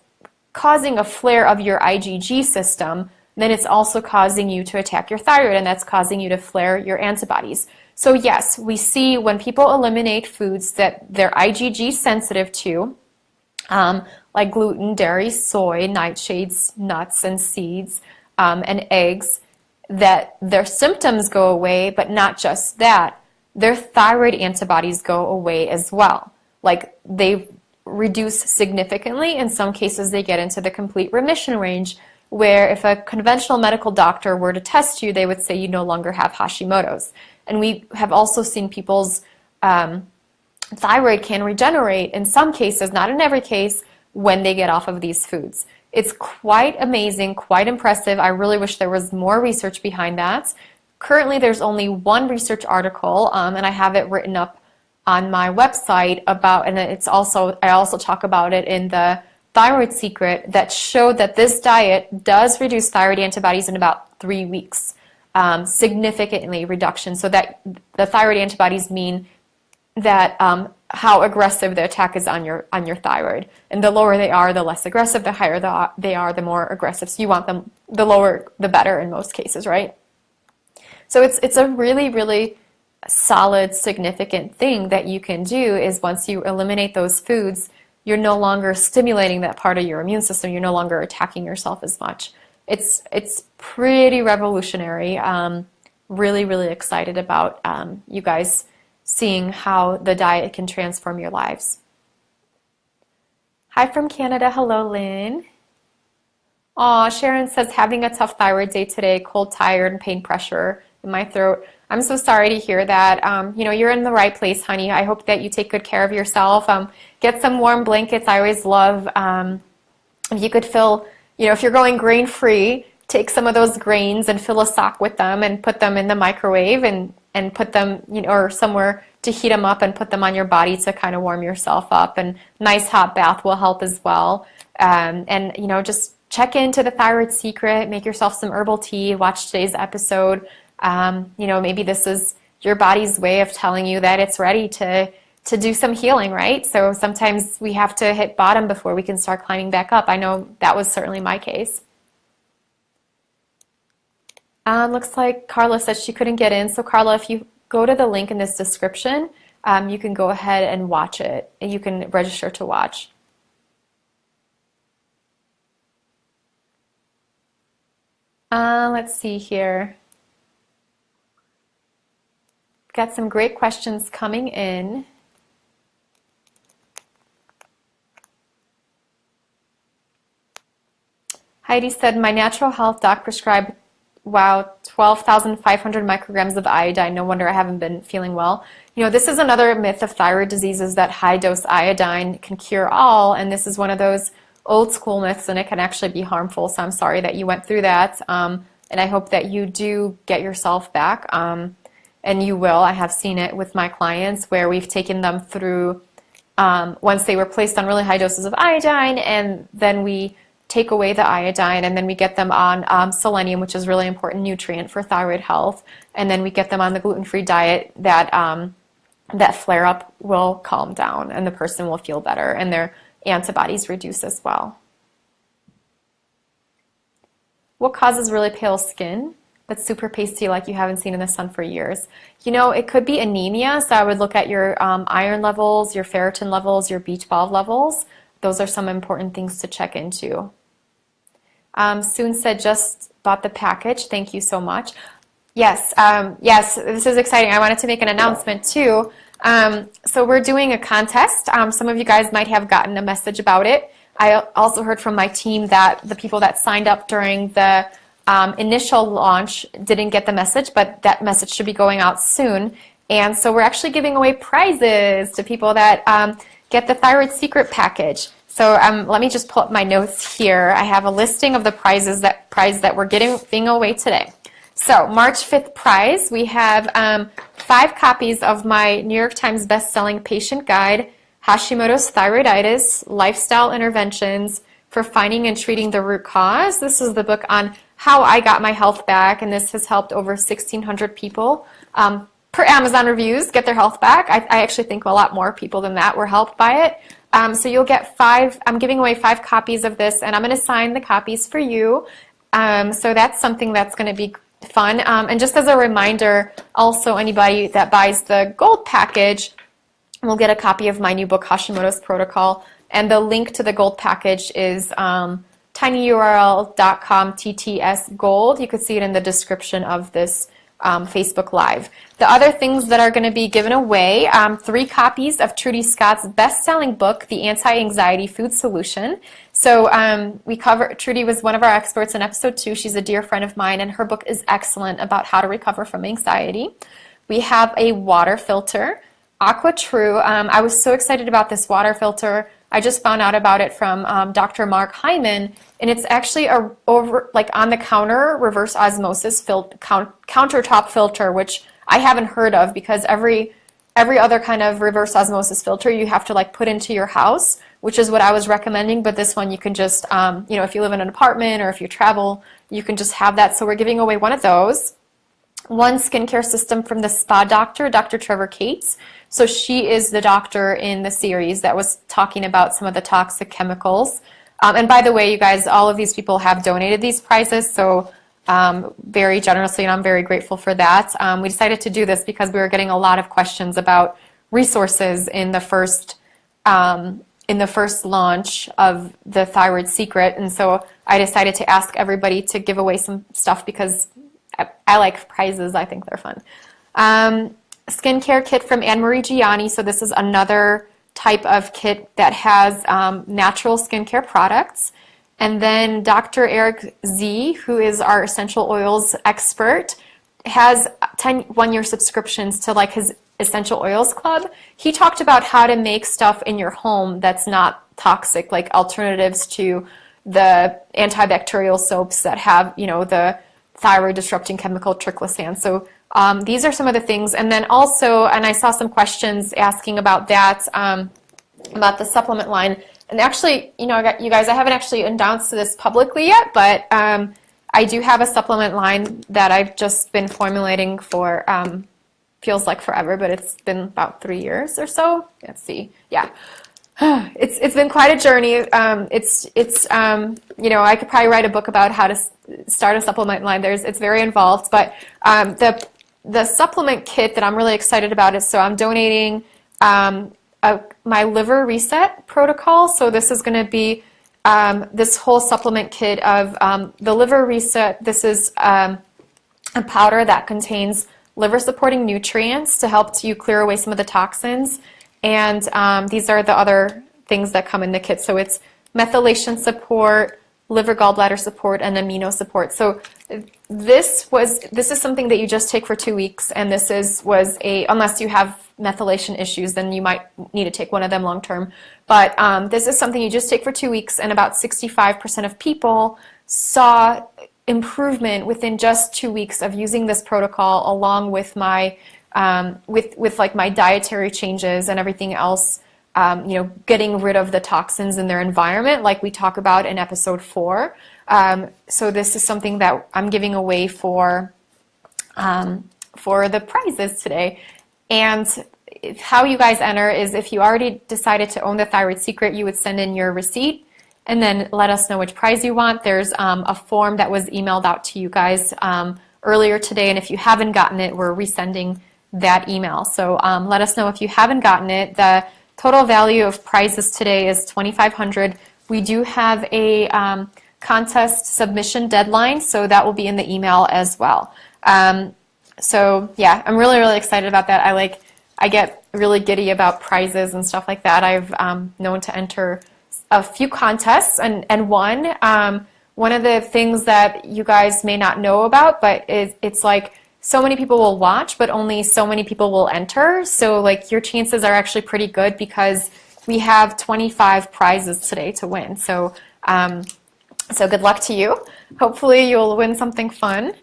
causing a flare of your IgG system, then it's also causing you to attack your thyroid, and that's causing you to flare your antibodies. So yes, we see when people eliminate foods that they're IgG sensitive to, like gluten, dairy, soy, nightshades, nuts, and seeds, and eggs, that their symptoms go away, but not just that, their thyroid antibodies go away as well. Like they reduce significantly. In some cases, they get into the complete remission range, where if a conventional medical doctor were to test you, they would say you no longer have Hashimoto's. And we have also seen people's thyroid can regenerate in some cases, not in every case, when they get off of these foods. It's quite amazing, quite impressive. I really wish there was more research behind that. Currently, there's only one research article, and I have it written up on my website about, and I also talk about it in the Thyroid Secret that showed that this diet does reduce thyroid antibodies in about 3 weeks, significantly reduction. So that the thyroid antibodies mean that how aggressive the attack is on your thyroid, and the lower they are, the less aggressive. The higher they are, the more aggressive. So you want them, the lower the better in most cases, right? So it's a really, really solid, significant thing that you can do. Is once you eliminate those foods, you're no longer stimulating that part of your immune system. You're no longer attacking yourself as much. It's pretty revolutionary. Really, really excited about you guys seeing how the diet can transform your lives. Hi from Canada. Hello, Lynn. Aw, Sharon says, having a tough thyroid day today, cold, tired, and pain pressure in my throat. I'm so sorry to hear that. You know, you're in the right place, honey. I hope that you take good care of yourself. Get some warm blankets. I always love, if you could fill, you know, if you're going grain-free, take some of those grains and fill a sock with them and put them in the microwave and put them, you know, or somewhere to heat them up and put them on your body to kind of warm yourself up. And nice hot bath will help as well. And, you know, just check into the Thyroid Secret, make yourself some herbal tea, watch today's episode. You know, maybe this is your body's way of telling you that it's ready to do some healing, right? So sometimes we have to hit bottom before we can start climbing back up. I know that was certainly my case. Looks like Carla said she couldn't get in. So Carla, if you go to the link in this description, you can go ahead and watch it. And you can register to watch. Let's see here. Got some great questions coming in. Heidi said, my natural health doc prescribed, wow, 12,500 micrograms of iodine. No wonder I haven't been feeling well. You know, this is another myth of thyroid diseases, that high dose iodine can cure all. And this is one of those old school myths, and it can actually be harmful. So I'm sorry that you went through that. And I hope that you do get yourself back. And you will. I have seen it with my clients where we've taken them through, once they were placed on really high doses of iodine, and then we take away the iodine, and then we get them on selenium, which is a really important nutrient for thyroid health, and then we get them on the gluten-free diet. That flare-up will calm down, and the person will feel better, and their antibodies reduce as well. What causes really pale skin that's super pasty, like you haven't seen in the sun for years? You know, it could be anemia, so I would look at your iron levels, your ferritin levels, your B12 levels. Those are some important things to check into. Soon said, just bought the package. Thank you so much. Yes, yes, this is exciting. I wanted to make an announcement too. So we're doing a contest. Some of you guys might have gotten a message about it. I also heard from my team that the people that signed up during the initial launch didn't get the message, but that message should be going out soon. And so we're actually giving away prizes to people that get the Thyroid Secret package. So let me just pull up my notes here. I have a listing of the prizes that we're giving away today. So March 5th prize, we have 5 copies of my New York Times best-selling patient guide, Hashimoto's Thyroiditis, Lifestyle Interventions for Finding and Treating the Root Cause. This is the book on how I got my health back, and this has helped over 1,600 people per Amazon reviews get their health back. I actually think a lot more people than that were helped by it. So you'll get 5, I'm giving away 5 copies of this, and I'm going to sign the copies for you. So that's something that's going to be fun. And just as a reminder, also anybody that buys the gold package will get a copy of my new book, Hashimoto's Protocol. And the link to the gold package is tinyurl.com TTS gold. You could see it in the description of this Facebook Live. The other things that are going to be given away, 3 copies of Trudy Scott's best-selling book, The Anti-Anxiety Food Solution. So Trudy was one of our experts in episode 2. She's a dear friend of mine, and her book is excellent about how to recover from anxiety. We have a water filter, Aqua True. I was so excited about this water filter. I just found out about it from Dr. Mark Hyman, and it's actually a on-the-counter reverse osmosis countertop filter, which I haven't heard of, because every other kind of reverse osmosis filter you have to put into your house. which is what I was recommending, but this one you can just, you know, if you live in an apartment or if you travel, you can just have that. So we're giving away one of those. One skincare system from the spa doctor, Dr. Trevor Cates. So she is the doctor in the series that was talking about some of the toxic chemicals. And by the way, you guys, all of these people have donated these prizes, so very generously, and I'm very grateful for that. We decided to do this because we were getting a lot of questions about resources in the first launch of the Thyroid Secret, and so I decided to ask everybody to give away some stuff because I like prizes. I think they're fun. Skincare kit from Anne-Marie Gianni. So this is another type of kit that has natural skincare products. And then Dr. Eric Z, who is our essential oils expert, has 10 one-year subscriptions to like his essential oils club. He talked about how to make stuff in your home that's not toxic, like alternatives to the antibacterial soaps that have, you know, the thyroid disrupting chemical triclosan. So these are some of the things. And then also, and I saw some questions asking about that, about the supplement line. And actually, you know, you guys, I haven't actually announced this publicly yet, but I do have a supplement line that I've just been formulating for, feels like forever, but it's been about 3 years or so. Let's see. Yeah. It's been quite a journey. You know, I could probably write a book about how to start a supplement line. It's very involved, but the supplement kit that I'm really excited about is, so I'm donating my liver reset protocol. So this is going to be this whole supplement kit of the liver reset. This is a powder that contains liver supporting nutrients to help you clear away some of the toxins. And these are the other things that come in the kit. So it's methylation support, liver gallbladder support, and amino support. So this is something that you just take for 2 weeks, and unless you have methylation issues, then you might need to take one of them long term. But this is something you just take for 2 weeks, and about 65% of people saw improvement within just 2 weeks of using this protocol, along with my with like my dietary changes and everything else, you know, getting rid of the toxins in their environment, like we talk about in episode 4. So this is something that I'm giving away for the prizes today. And how you guys enter is, if you already decided to own the Thyroid Secret, you would send in your receipt and then let us know which prize you want. There's a form that was emailed out to you guys earlier today, and if you haven't gotten it, we're resending that email. So let us know if you haven't gotten it. The total value of prizes today is $2,500. We do have a contest submission deadline, so that will be in the email as well. So yeah, I'm really, really excited about that. I get really giddy about prizes and stuff like that. I've known to enter a few contests and won. One of the things that you guys may not know about, but it's like, so many people will watch, but only so many people will enter. So like your chances are actually pretty good, because we have 25 prizes today to win. So so good luck to you. Hopefully you'll win something fun.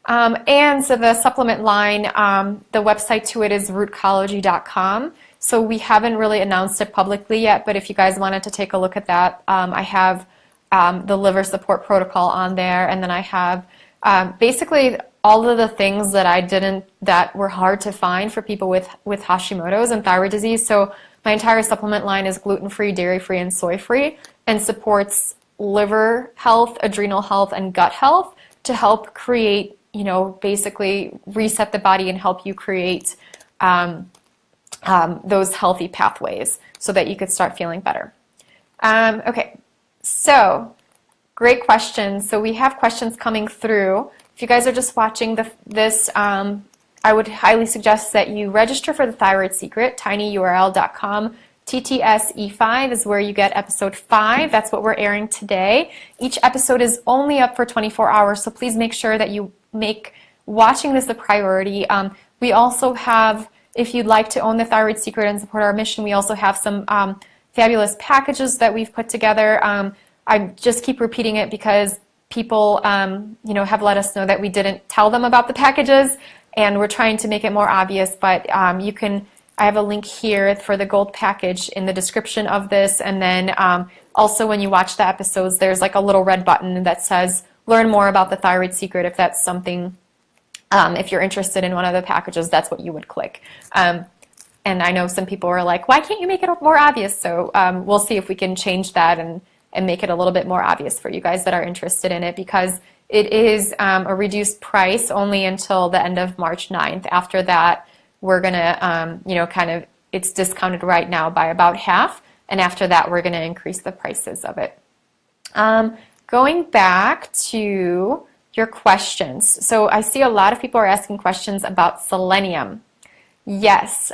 And so the supplement line, the website to it is rootcology.com. So we haven't really announced it publicly yet, but if you guys wanted to take a look at that, I have the liver support protocol on there, and then I have basically all of the things that were hard to find for people with Hashimoto's and thyroid disease. So my entire supplement line is gluten-free, dairy-free, and soy-free, and supports liver health, adrenal health, and gut health to help create, you know, basically reset the body and help you create those healthy pathways so that you could start feeling better. Okay, so great questions. So we have questions coming through. If you guys are just watching this, I would highly suggest that you register for the Thyroid Secret, tinyurl.com. TTS-E5 is where you get episode 5. That's what we're airing today. Each episode is only up for 24 hours, so please make sure that you make watching this a priority. We also have, if you'd like to own the Thyroid Secret and support our mission, we also have some fabulous packages that we've put together. I just keep repeating it because people you know, have let us know that we didn't tell them about the packages, and we're trying to make it more obvious, but you can I have a link here for the gold package in the description of this, and then also when you watch the episodes, there's like a little red button that says learn more about the Thyroid Secret. If that's something, if you're interested in one of the packages, that's what you would click. And I know some people are like, why can't you make it more obvious? So we'll see if we can change that and make it a little bit more obvious for you guys that are interested in it, because it is a reduced price only until the end of March 9th. After that, we're going to, it's discounted right now by about half, and after that, we're going to increase the prices of it. Going back to your questions. So I see a lot of people are asking questions about selenium. Yes,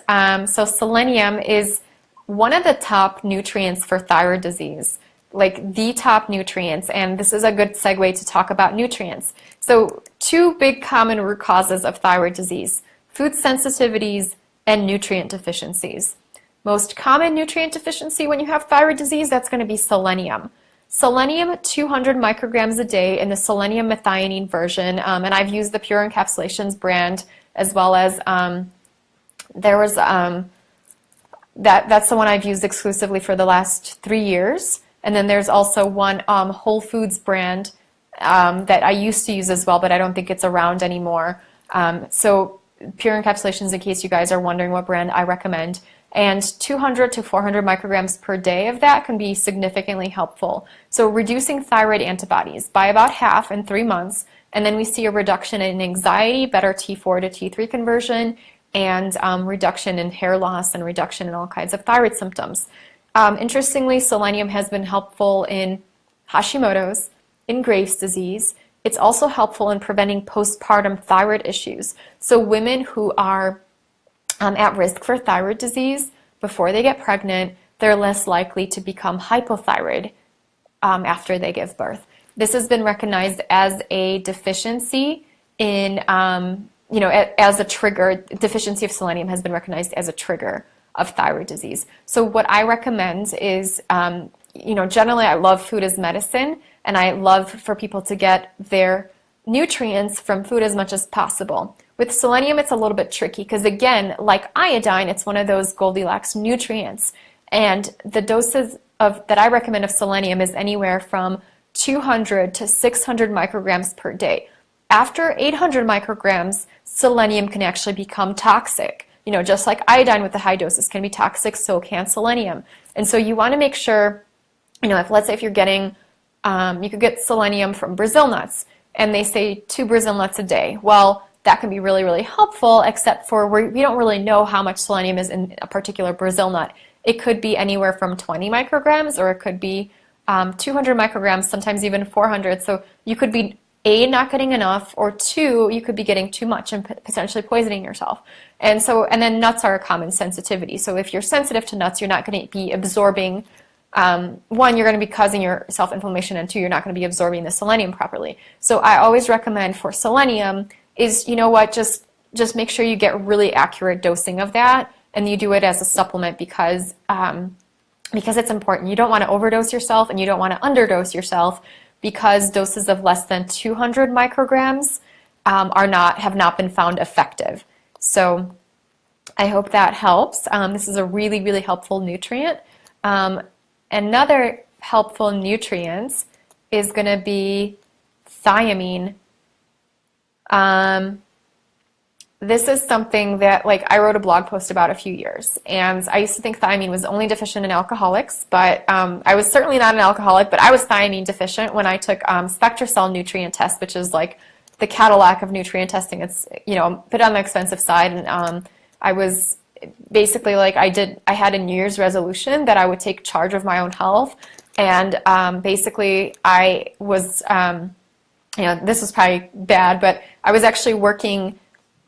so selenium is one of the top nutrients for thyroid disease, like the top nutrients, and this is a good segue to talk about nutrients. So two big common root causes of thyroid disease: food sensitivities and nutrient deficiencies. Most common nutrient deficiency when you have thyroid disease, that's going to be selenium. Selenium, 200 micrograms a day in the selenium methionine version, and I've used the Pure Encapsulations brand, as well as there was that's the one I've used exclusively for the last 3 years. And then there's also one Whole Foods brand that I used to use as well, but I don't think it's around anymore. So Pure Encapsulations, in case you guys are wondering what brand I recommend. And 200 to 400 micrograms per day of that can be significantly helpful. So reducing thyroid antibodies by about half in 3 months, and then we see a reduction in anxiety, better T4 to T3 conversion, and reduction in hair loss and reduction in all kinds of thyroid symptoms. Interestingly, selenium has been helpful in Hashimoto's, in Graves' disease. It's also helpful in preventing postpartum thyroid issues. So women who are at risk for thyroid disease before they get pregnant, they're less likely to become hypothyroid after they give birth. This has been recognized as a deficiency in, as a trigger. Deficiency of selenium has been recognized as a trigger of thyroid disease. So what I recommend is, generally I love food as medicine, and I love for people to get their nutrients from food as much as possible. With selenium, it's a little bit tricky because, again, like iodine, it's one of those Goldilocks nutrients. And the doses that I recommend of selenium is anywhere from 200 to 600 micrograms per day. After 800 micrograms, selenium can actually become toxic. Just like iodine with the high doses can be toxic, so can selenium. And so you want to make sure, let's say if you're getting, you could get selenium from Brazil nuts, and they say 2 Brazil nuts a day. Well, that can be really, really helpful, except for we don't really know how much selenium is in a particular Brazil nut. It could be anywhere from 20 micrograms, or it could be 200 micrograms, sometimes even 400. So you could be A, not getting enough, or 2, you could be getting too much and potentially poisoning yourself. And then nuts are a common sensitivity. So if you're sensitive to nuts, you're not going to be absorbing, 1, you're going to be causing yourself inflammation, and 2, you're not going to be absorbing the selenium properly. So I always recommend for selenium is, just make sure you get really accurate dosing of that, and you do it as a supplement because it's important. You don't want to overdose yourself, and you don't want to underdose yourself, because doses of less than 200 micrograms have not been found effective. So I hope that helps. This is a really, really helpful nutrient. Another helpful nutrient is going to be thiamine. This is something that, I wrote a blog post about a few years, and I used to think thiamine was only deficient in alcoholics, but I was certainly not an alcoholic, but I was thiamine deficient when I took SpectraCell nutrient test, which is like the Cadillac of nutrient testing. It's, a bit on the expensive side, and I was basically I had a New Year's resolution that I would take charge of my own health, and basically I was, this was probably bad, but I was actually working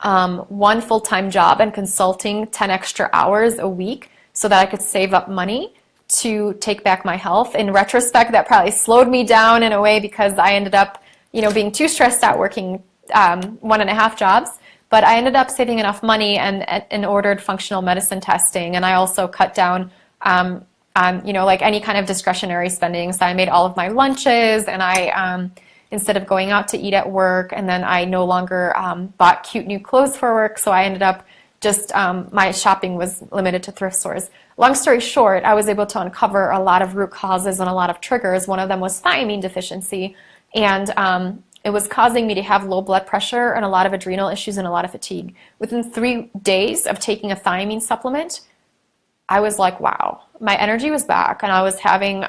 1 full-time job and consulting 10 extra hours a week so that I could save up money to take back my health. In retrospect, that probably slowed me down in a way because I ended up, being too stressed out working 1.5 jobs. But I ended up saving enough money and ordered functional medicine testing, and I also cut down on, any kind of discretionary spending. So I made all of my lunches, and I instead of going out to eat at work, and then I no longer bought cute new clothes for work, so I ended up just my shopping was limited to thrift stores. Long story short, I was able to uncover a lot of root causes and a lot of triggers. One of them was thiamine deficiency, and it was causing me to have low blood pressure and a lot of adrenal issues and a lot of fatigue. Within 3 days of taking a thiamine supplement, I was like, wow, my energy was back, and I was having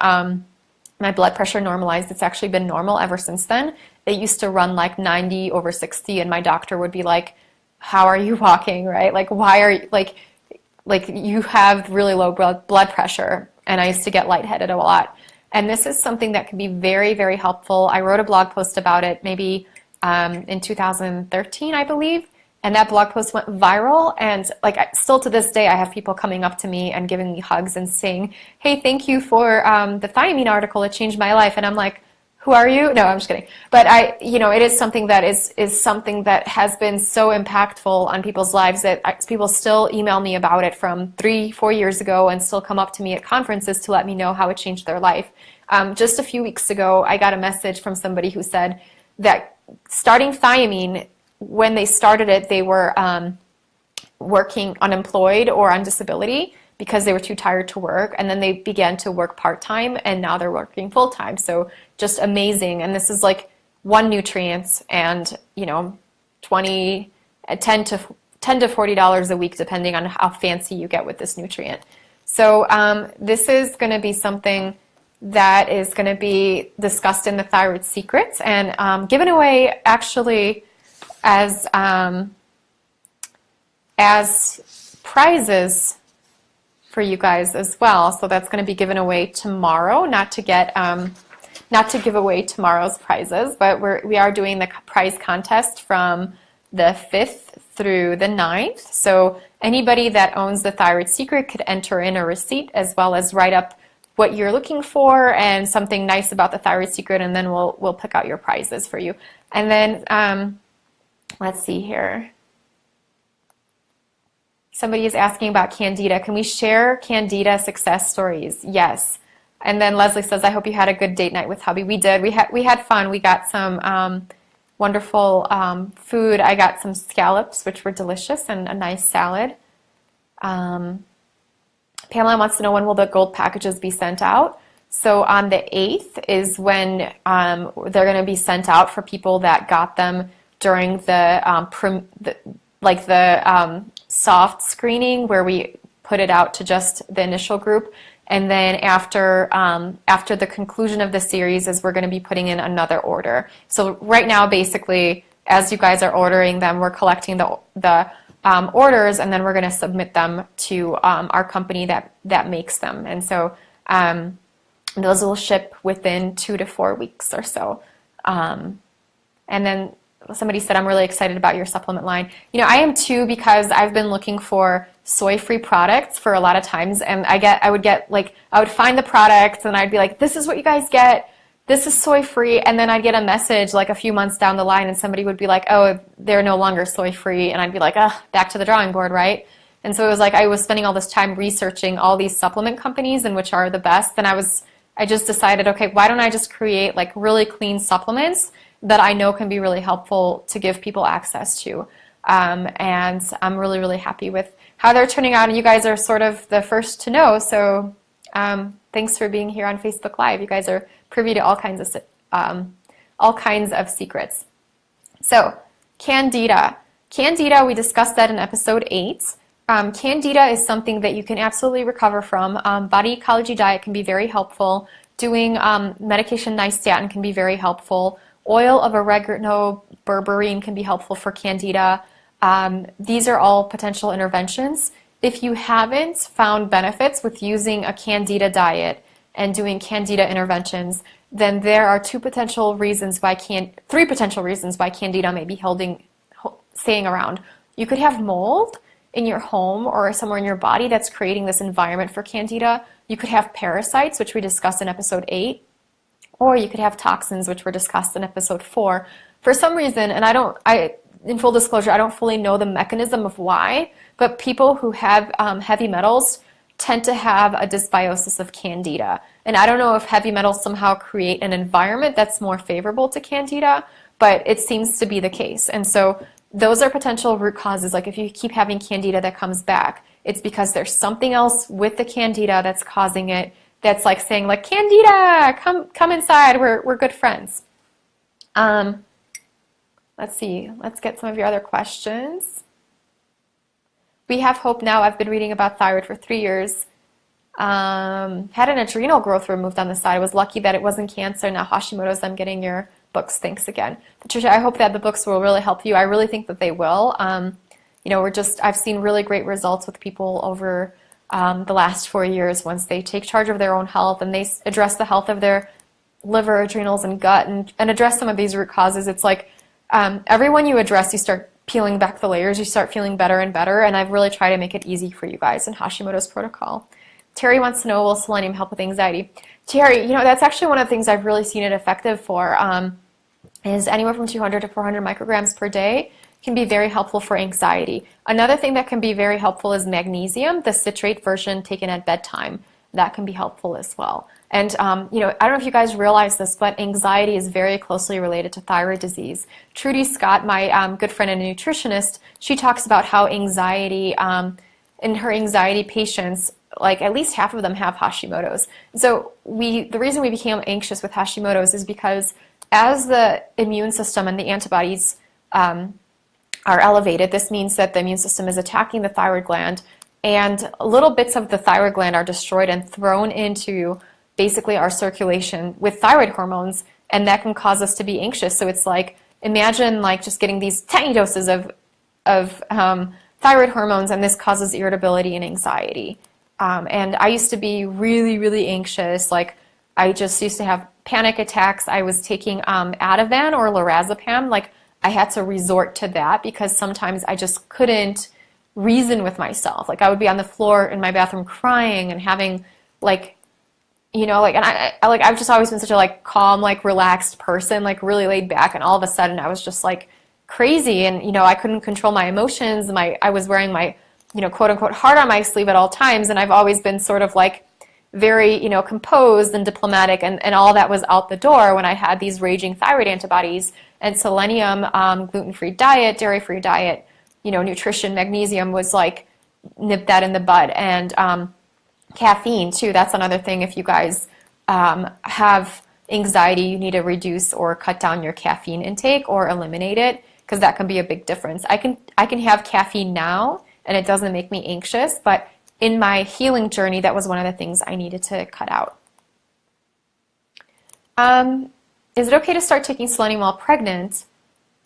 my blood pressure normalized. It's actually been normal ever since then. It used to run like 90/60, and my doctor would be like, how are you walking, right? Like, why are you, like you have really low blood pressure. And I used to get lightheaded a lot. And this is something that can be very, very helpful. I wrote a blog post about it maybe in 2013, I believe. And that blog post went viral. And like, still to this day, I have people coming up to me and giving me hugs and saying, hey, thank you for the thiamine article. It changed my life. And I'm like, who are you? No, I'm just kidding. But it is something that is something that has been so impactful on people's lives that people still email me about it from 3-4 years ago and still come up to me at conferences to let me know how it changed their life. Just a few weeks ago, I got a message from somebody who said that starting thiamine, when they started it, they were working unemployed or on disability because they were too tired to work, and then they began to work part-time, and now they're working full-time. So just amazing. And this is like one nutrient, and 10 to $40 a week, depending on how fancy you get with this nutrient. So this is going to be something that is going to be discussed in the Thyroid Secrets and given away actually as prizes for you guys as well. So that's going to be given away tomorrow, not to give away tomorrow's prizes, but we are doing the prize contest from the 5th through the 9th. So anybody that owns the Thyroid Secret could enter in a receipt as well as write up what you're looking for and something nice about the Thyroid Secret, and then we'll pick out your prizes for you. And then let's see here. Somebody is asking about Candida. Can we share Candida success stories? Yes. And then Leslie says, I hope you had a good date night with hubby. We did. We had fun. We got some wonderful food. I got some scallops, which were delicious, and a nice salad. Pamela wants to know, when will the gold packages be sent out? So on the 8th is when they're going to be sent out for people that got them during the soft screening, where we put it out to just the initial group. And then after the conclusion of the series is we're going to be putting in another order. So right now, basically, as you guys are ordering them, we're collecting the orders, and then we're going to submit them to our company that makes them. And so those will ship within 2 to 4 weeks or so. And then somebody said, I'm really excited about your supplement line. I am too, because I've been looking for soy-free products for a lot of times, and I would find the products and I'd be like, this is what you guys get, this is soy-free, and then I'd get a message like a few months down the line and somebody would be like, oh, they're no longer soy-free, and I'd be like, back to the drawing board, right? And so it was like I was spending all this time researching all these supplement companies and which are the best, and I just decided, okay, why don't I just create like really clean supplements that I know can be really helpful to give people access to. And I'm really, really happy with how they're turning out, and you guys are sort of the first to know, so thanks for being here on Facebook Live. You guys are privy to all kinds of secrets. So Candida, we discussed that in episode 8. Candida is something that you can absolutely recover from. Body ecology diet can be very helpful. Doing medication nystatin can be very helpful. Oil of oregano, berberine can be helpful for Candida. These are all potential interventions. If you haven't found benefits with using a Candida diet and doing Candida interventions, then there are three potential reasons why Candida may be staying around. You could have mold in your home or somewhere in your body that's creating this environment for Candida. You could have parasites, which we discussed in episode 8. Or you could have toxins, which were discussed in episode 4. For some reason, and in full disclosure, I don't fully know the mechanism of why, but people who have heavy metals tend to have a dysbiosis of Candida. And I don't know if heavy metals somehow create an environment that's more favorable to Candida, but it seems to be the case. And so those are potential root causes. Like if you keep having Candida that comes back, it's because there's something else with the Candida that's causing it, that's like saying like, Candida, come inside, we're good friends. Let's see, let's get some of your other questions. We have hope now. I've been reading about thyroid for 3 years. Had an adrenal growth removed on the side. I was lucky that it wasn't cancer. Now Hashimoto's. I'm getting your books. Thanks again. Patricia, I hope that the books will really help you. I really think that they will. You know, I've seen really great results with people over the last 4 years once they take charge of their own health and they address the health of their liver, adrenals, and gut and address some of these root causes. It's like everyone you address, you start peeling back the layers, you start feeling better and better, and I've really tried to make it easy for you guys in Hashimoto's protocol. Terry wants to know, will selenium help with anxiety? Terry, you know, that's actually one of the things I've really seen it effective for, is anywhere from 200 to 400 micrograms per day can be very helpful for anxiety. Another thing that can be very helpful is magnesium, the citrate version taken at bedtime. That can be helpful as well. And, you know, I don't know if you guys realize this, but anxiety is very closely related to thyroid disease. Trudy Scott, my good friend and a nutritionist, she talks about how anxiety, in her anxiety patients, like at least half of them have Hashimoto's. So the reason we became anxious with Hashimoto's is because as the immune system and the antibodies are elevated, this means that the immune system is attacking the thyroid gland, and little bits of the thyroid gland are destroyed and thrown into basically our circulation with thyroid hormones, and that can cause us to be anxious. So it's like, imagine like just getting these tiny doses of thyroid hormones, and this causes irritability and anxiety. And I used to be really, really anxious. Like I just used to have panic attacks. I was taking Ativan or lorazepam. Like I had to resort to that because sometimes I just couldn't reason with myself. Like I would be on the floor in my bathroom crying and having like, you know, like, and I've just always been such a like calm, like relaxed person, like really laid back. And all of a sudden I was just like crazy, and, you know, I couldn't control my emotions. I was wearing my, you know, quote unquote heart on my sleeve at all times. And I've always been sort of like very, you know, composed and diplomatic, and all that was out the door when I had these raging thyroid antibodies. And selenium, gluten-free diet, dairy-free diet, you know, nutrition, magnesium was like nip that in the bud. And caffeine too, that's another thing. If you guys have anxiety, you need to reduce or cut down your caffeine intake or eliminate it, because that can be a big difference. I can have caffeine now and it doesn't make me anxious, but in my healing journey, that was one of the things I needed to cut out. Is it okay to start taking selenium while pregnant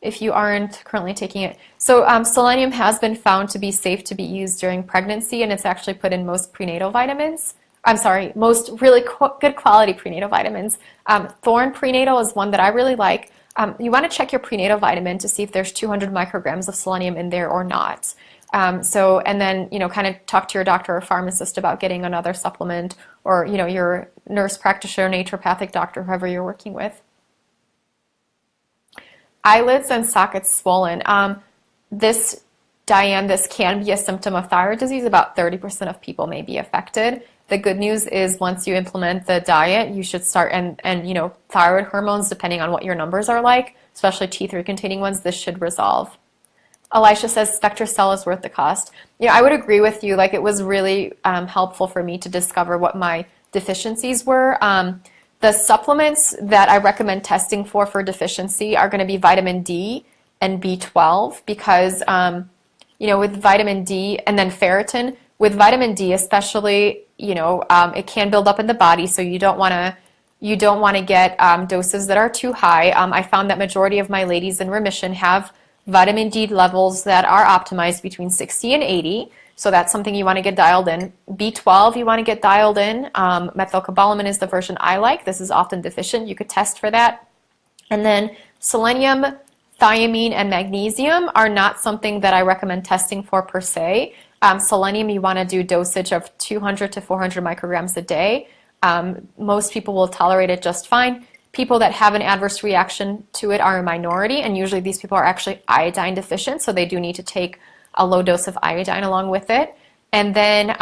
if you aren't currently taking it? So selenium has been found to be safe to be used during pregnancy, and it's actually put in most prenatal vitamins. I'm sorry, most really good quality prenatal vitamins. Thorn prenatal is one that I really like. You want to check your prenatal vitamin to see if there's 200 micrograms of selenium in there or not. And then, you know, kind of talk to your doctor or pharmacist about getting another supplement, or, you know, your nurse practitioner, naturopathic doctor, whoever you're working with. Eyelids and sockets swollen. Diane, this can be a symptom of thyroid disease. About 30% of people may be affected. The good news is once you implement the diet, you should start, and you know, thyroid hormones, depending on what your numbers are like, especially T3 containing ones, this should resolve. Elisha says Spectracell is worth the cost. Yeah, I would agree with you. Like, it was really helpful for me to discover what my deficiencies were. The supplements that I recommend testing for deficiency are going to be vitamin D and B12, because, you know, with vitamin D, and then ferritin, with vitamin D especially, you know, it can build up in the body, so you don't want to get doses that are too high. I found that majority of my ladies in remission have vitamin D levels that are optimized between 60 and 80. So that's something you want to get dialed in. B12 you want to get dialed in. Methylcobalamin is the version I like. This is often deficient. You could test for that. And then selenium, thiamine, and magnesium are not something that I recommend testing for per se. Selenium, you want to do dosage of 200 to 400 micrograms a day. Most people will tolerate it just fine. People that have an adverse reaction to it are a minority, and usually these people are actually iodine deficient, so they do need to take a low dose of iodine along with it. And then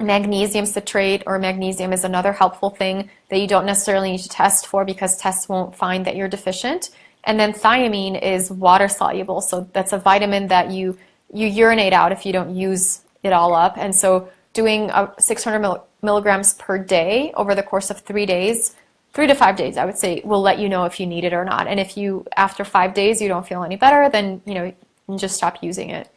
magnesium citrate or magnesium is another helpful thing that you don't necessarily need to test for, because tests won't find that you're deficient. And then thiamine is water soluble, so that's a vitamin that you urinate out if you don't use it all up. And so doing 600 milligrams per day over the course of 3 days, 3 to 5 days, I would say, will let you know if you need it or not. And if you, after 5 days, you don't feel any better, then you just stop using it.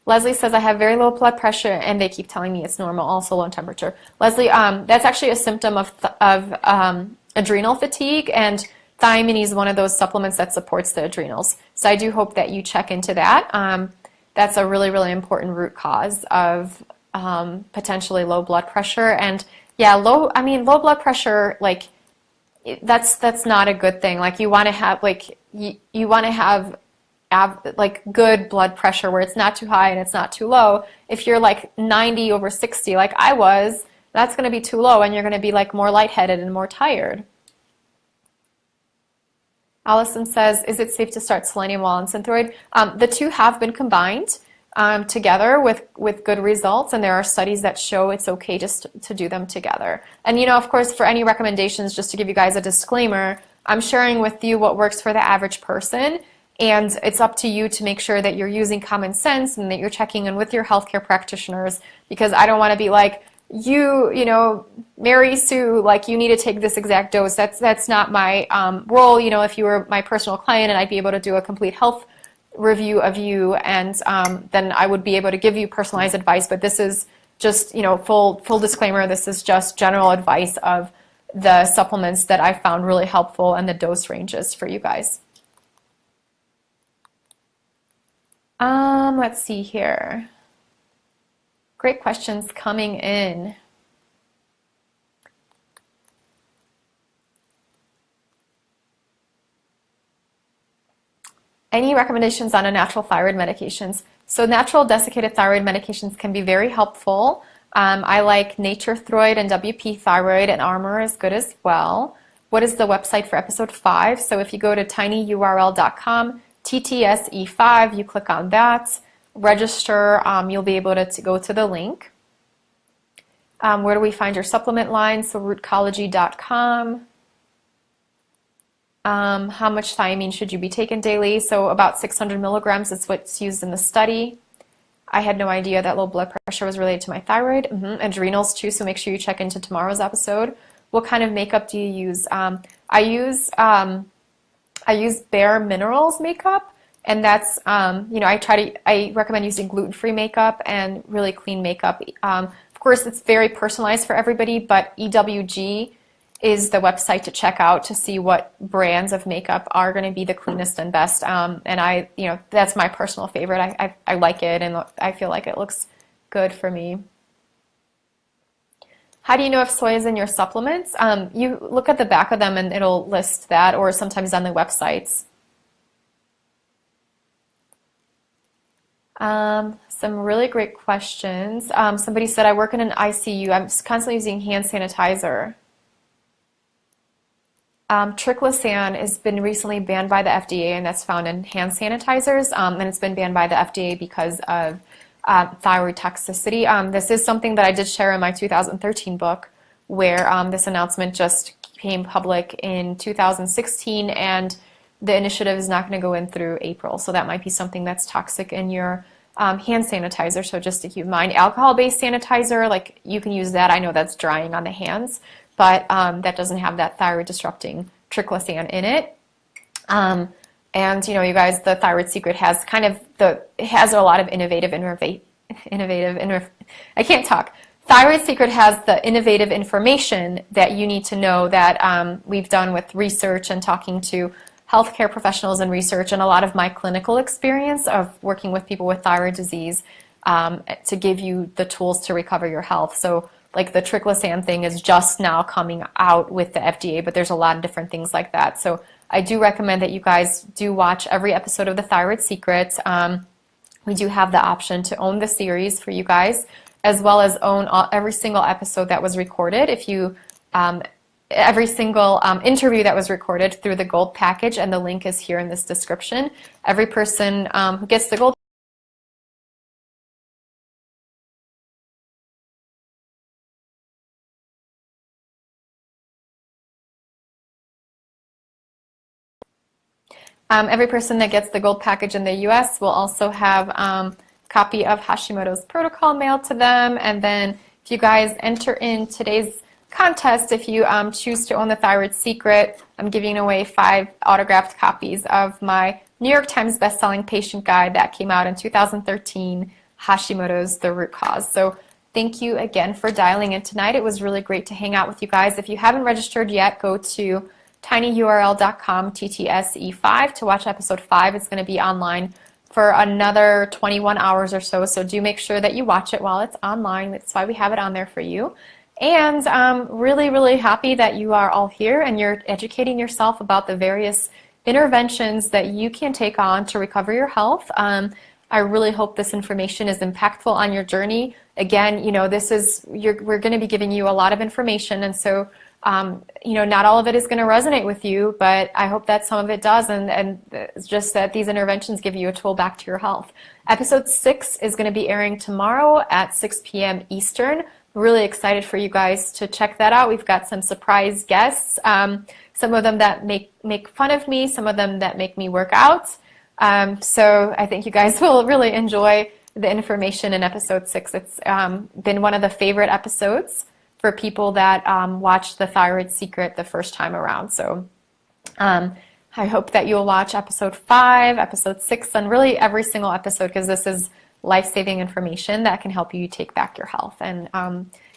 Leslie says, I have very low blood pressure and they keep telling me it's normal, also low temperature. Leslie, that's actually a symptom of adrenal fatigue, and thiamine is one of those supplements that supports the adrenals. So I do hope that you check into that. That's a really, really important root cause of potentially low blood pressure. And yeah, low blood pressure, like that's not a good thing. Like you want to have you want to have like good blood pressure where it's not too high and it's not too low. If you're like 90 over 60 like I was, that's going to be too low and you're going to be like more lightheaded and more tired. Allison says, is it safe to start selenium while on Synthroid? The two have been combined together with good results, and there are studies that show it's okay just to do them together. And of course, for any recommendations, just to give you guys a disclaimer, I'm sharing with you what works for the average person, and it's up to you to make sure that you're using common sense and that you're checking in with your healthcare practitioners, because I don't want to be like, Mary Sue, like you need to take this exact dose. That's not my role. If you were my personal client, and I'd be able to do a complete health review of you, and then I would be able to give you personalized advice. But this is just, full disclaimer. This is just general advice of the supplements that I found really helpful and the dose ranges for you guys. Let's see here. Great questions coming in. Any recommendations on a natural thyroid medications? So natural desiccated thyroid medications can be very helpful. I like Nature Throid and WP Thyroid, and Armor is good as well. What is the website for episode 5? So if you go to tinyurl.com, TTSE5, you click on that, register, you'll be able to go to the link. Where do we find your supplement line? So rootcology.com. How much thiamine should you be taking daily? So about 600 milligrams is what's used in the study. I had no idea that low blood pressure was related to my thyroid. Adrenals too, so make sure you check into tomorrow's episode. What kind of makeup do you use? I use Bare Minerals makeup, and that's I recommend using gluten-free makeup and really clean makeup. Of course, it's very personalized for everybody, but EWG is the website to check out to see what brands of makeup are going to be the cleanest and best. And that's my personal favorite. I like it, and I feel like it looks good for me. How do you know if soy is in your supplements? You look at the back of them and it'll list that, or sometimes on the websites. Some really great questions. Somebody said, I work in an ICU. I'm constantly using hand sanitizer. Triclosan has been recently banned by the FDA, and that's found in hand sanitizers, and it's been banned by the FDA because of thyroid toxicity. This is something that I did share in my 2013 book, where this announcement just came public in 2016, and the initiative is not going to go in through April, so that might be something that's toxic in your hand sanitizer, so just to keep in mind. Alcohol-based sanitizer, like you can use that. I know that's drying on the hands, but that doesn't have that thyroid-disrupting triclosan in it. And you guys, the Thyroid Secret has has a lot of I can't talk. Thyroid Secret has the innovative information that you need to know that we've done with research and talking to healthcare professionals and research, and a lot of my clinical experience of working with people with thyroid disease to give you the tools to recover your health. So like the triclosan thing is just now coming out with the FDA, but there's a lot of different things like that. So I do recommend that you guys do watch every episode of the Thyroid Secret. We do have the option to own the series for you guys, as well as own every single episode that was recorded. If you every single interview that was recorded through the gold package, and the link is here in this description. Every person who gets the gold Every person that gets the gold package in the US will also have a copy of Hashimoto's protocol mailed to them. And then if you guys enter in today's contest, if you choose to own the Thyroid Secret, I'm giving away 5 autographed copies of my New York Times bestselling patient guide that came out in 2013, Hashimoto's The Root Cause. So thank you again for dialing in tonight. It was really great to hang out with you guys. If you haven't registered yet, go to tinyurl.com TTSE5 to watch episode 5. It's going to be online for another 21 hours or so, so do make sure that you watch it while it's online. That's why we have it on there for you. And really, really happy that you are all here and you're educating yourself about the various interventions that you can take on to recover your health. I really hope this information is impactful on your journey. Again, you know, we're going to be giving you a lot of information, and so you know, not all of it is going to resonate with you, but I hope that some of it does, and it's just that these interventions give you a tool back to your health. Episode 6 is going to be airing tomorrow at 6 p.m. Eastern. Really excited for you guys to check that out. We've got some surprise guests, some of them that make fun of me, some of them that make me work out. So I think you guys will really enjoy the information in episode 6. It's been one of the favorite episodes for people that watched the Thyroid Secret the first time around. So I hope that you'll watch episode 5, episode 6, and really every single episode, because this is life-saving information that can help you take back your health. And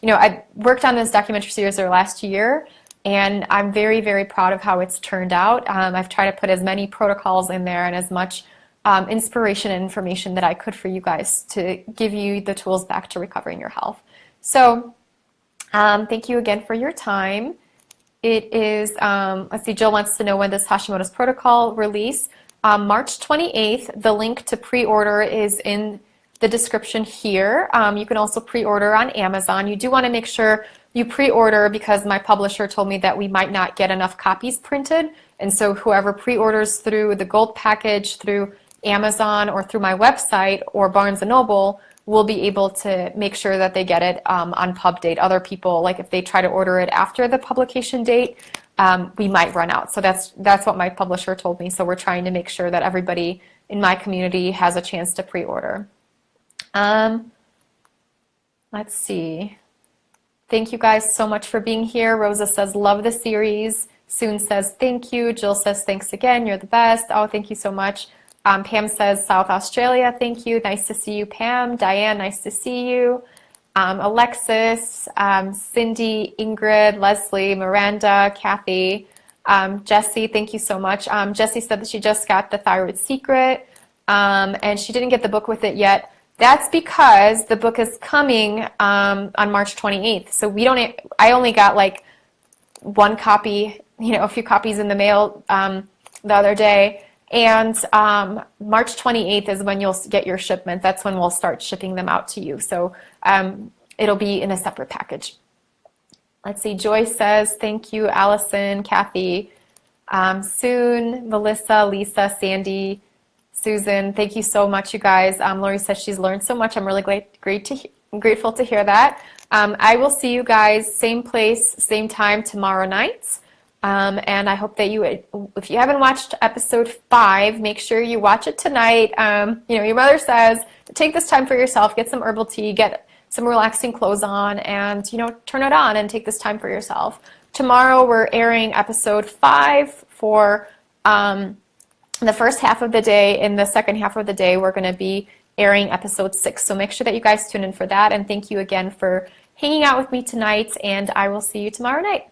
you know, I worked on this documentary series last year, and I'm very, very proud of how it's turned out. I've tried to put as many protocols in there and as much inspiration and information that I could for you guys to give you the tools back to recovering your health. So thank you again for your time. It is, let's see, Jill wants to know when this Hashimoto's protocol release. March 28th. The link to pre-order is in the description here. You can also pre-order on Amazon. You do want to make sure you pre-order, because my publisher told me that we might not get enough copies printed, and so whoever pre-orders through the gold package, through Amazon, or through my website, or Barnes & Noble, will be able to make sure that they get it on pub date. Other people, like if they try to order it after the publication date, we might run out. So that's what my publisher told me. So we're trying to make sure that everybody in my community has a chance to pre-order. Let's see. Thank you guys so much for being here. Rosa says, love the series. Soon says, thank you. Jill says, thanks again. You're the best. Oh, thank you so much. Pam says, South Australia, thank you. Nice to see you, Pam. Diane, nice to see you. Alexis, Cindy, Ingrid, Leslie, Miranda, Kathy, Jessie, thank you so much. Jessie said that she just got the Thyroid Secret, and she didn't get the book with it yet. That's because the book is coming on March 28th. So I only got like one copy, you know, a few copies in the mail the other day. And March 28th is when you'll get your shipment. That's when we'll start shipping them out to you. So it'll be in a separate package. Let's see. Joyce says, thank you, Allison, Kathy, soon, Melissa, Lisa, Sandy, Susan. Thank you so much, you guys. Lori says she's learned so much. I'm really grateful to hear that. I will see you guys same place, same time tomorrow night. And I hope that if you haven't watched episode 5, make sure you watch it tonight. You know, your mother says, take this time for yourself, get some herbal tea, get some relaxing clothes on, and, you know, turn it on and take this time for yourself. Tomorrow we're airing episode 5 for the first half of the day. In the second half of the day, we're going to be airing episode 6. So make sure that you guys tune in for that. And thank you again for hanging out with me tonight, and I will see you tomorrow night.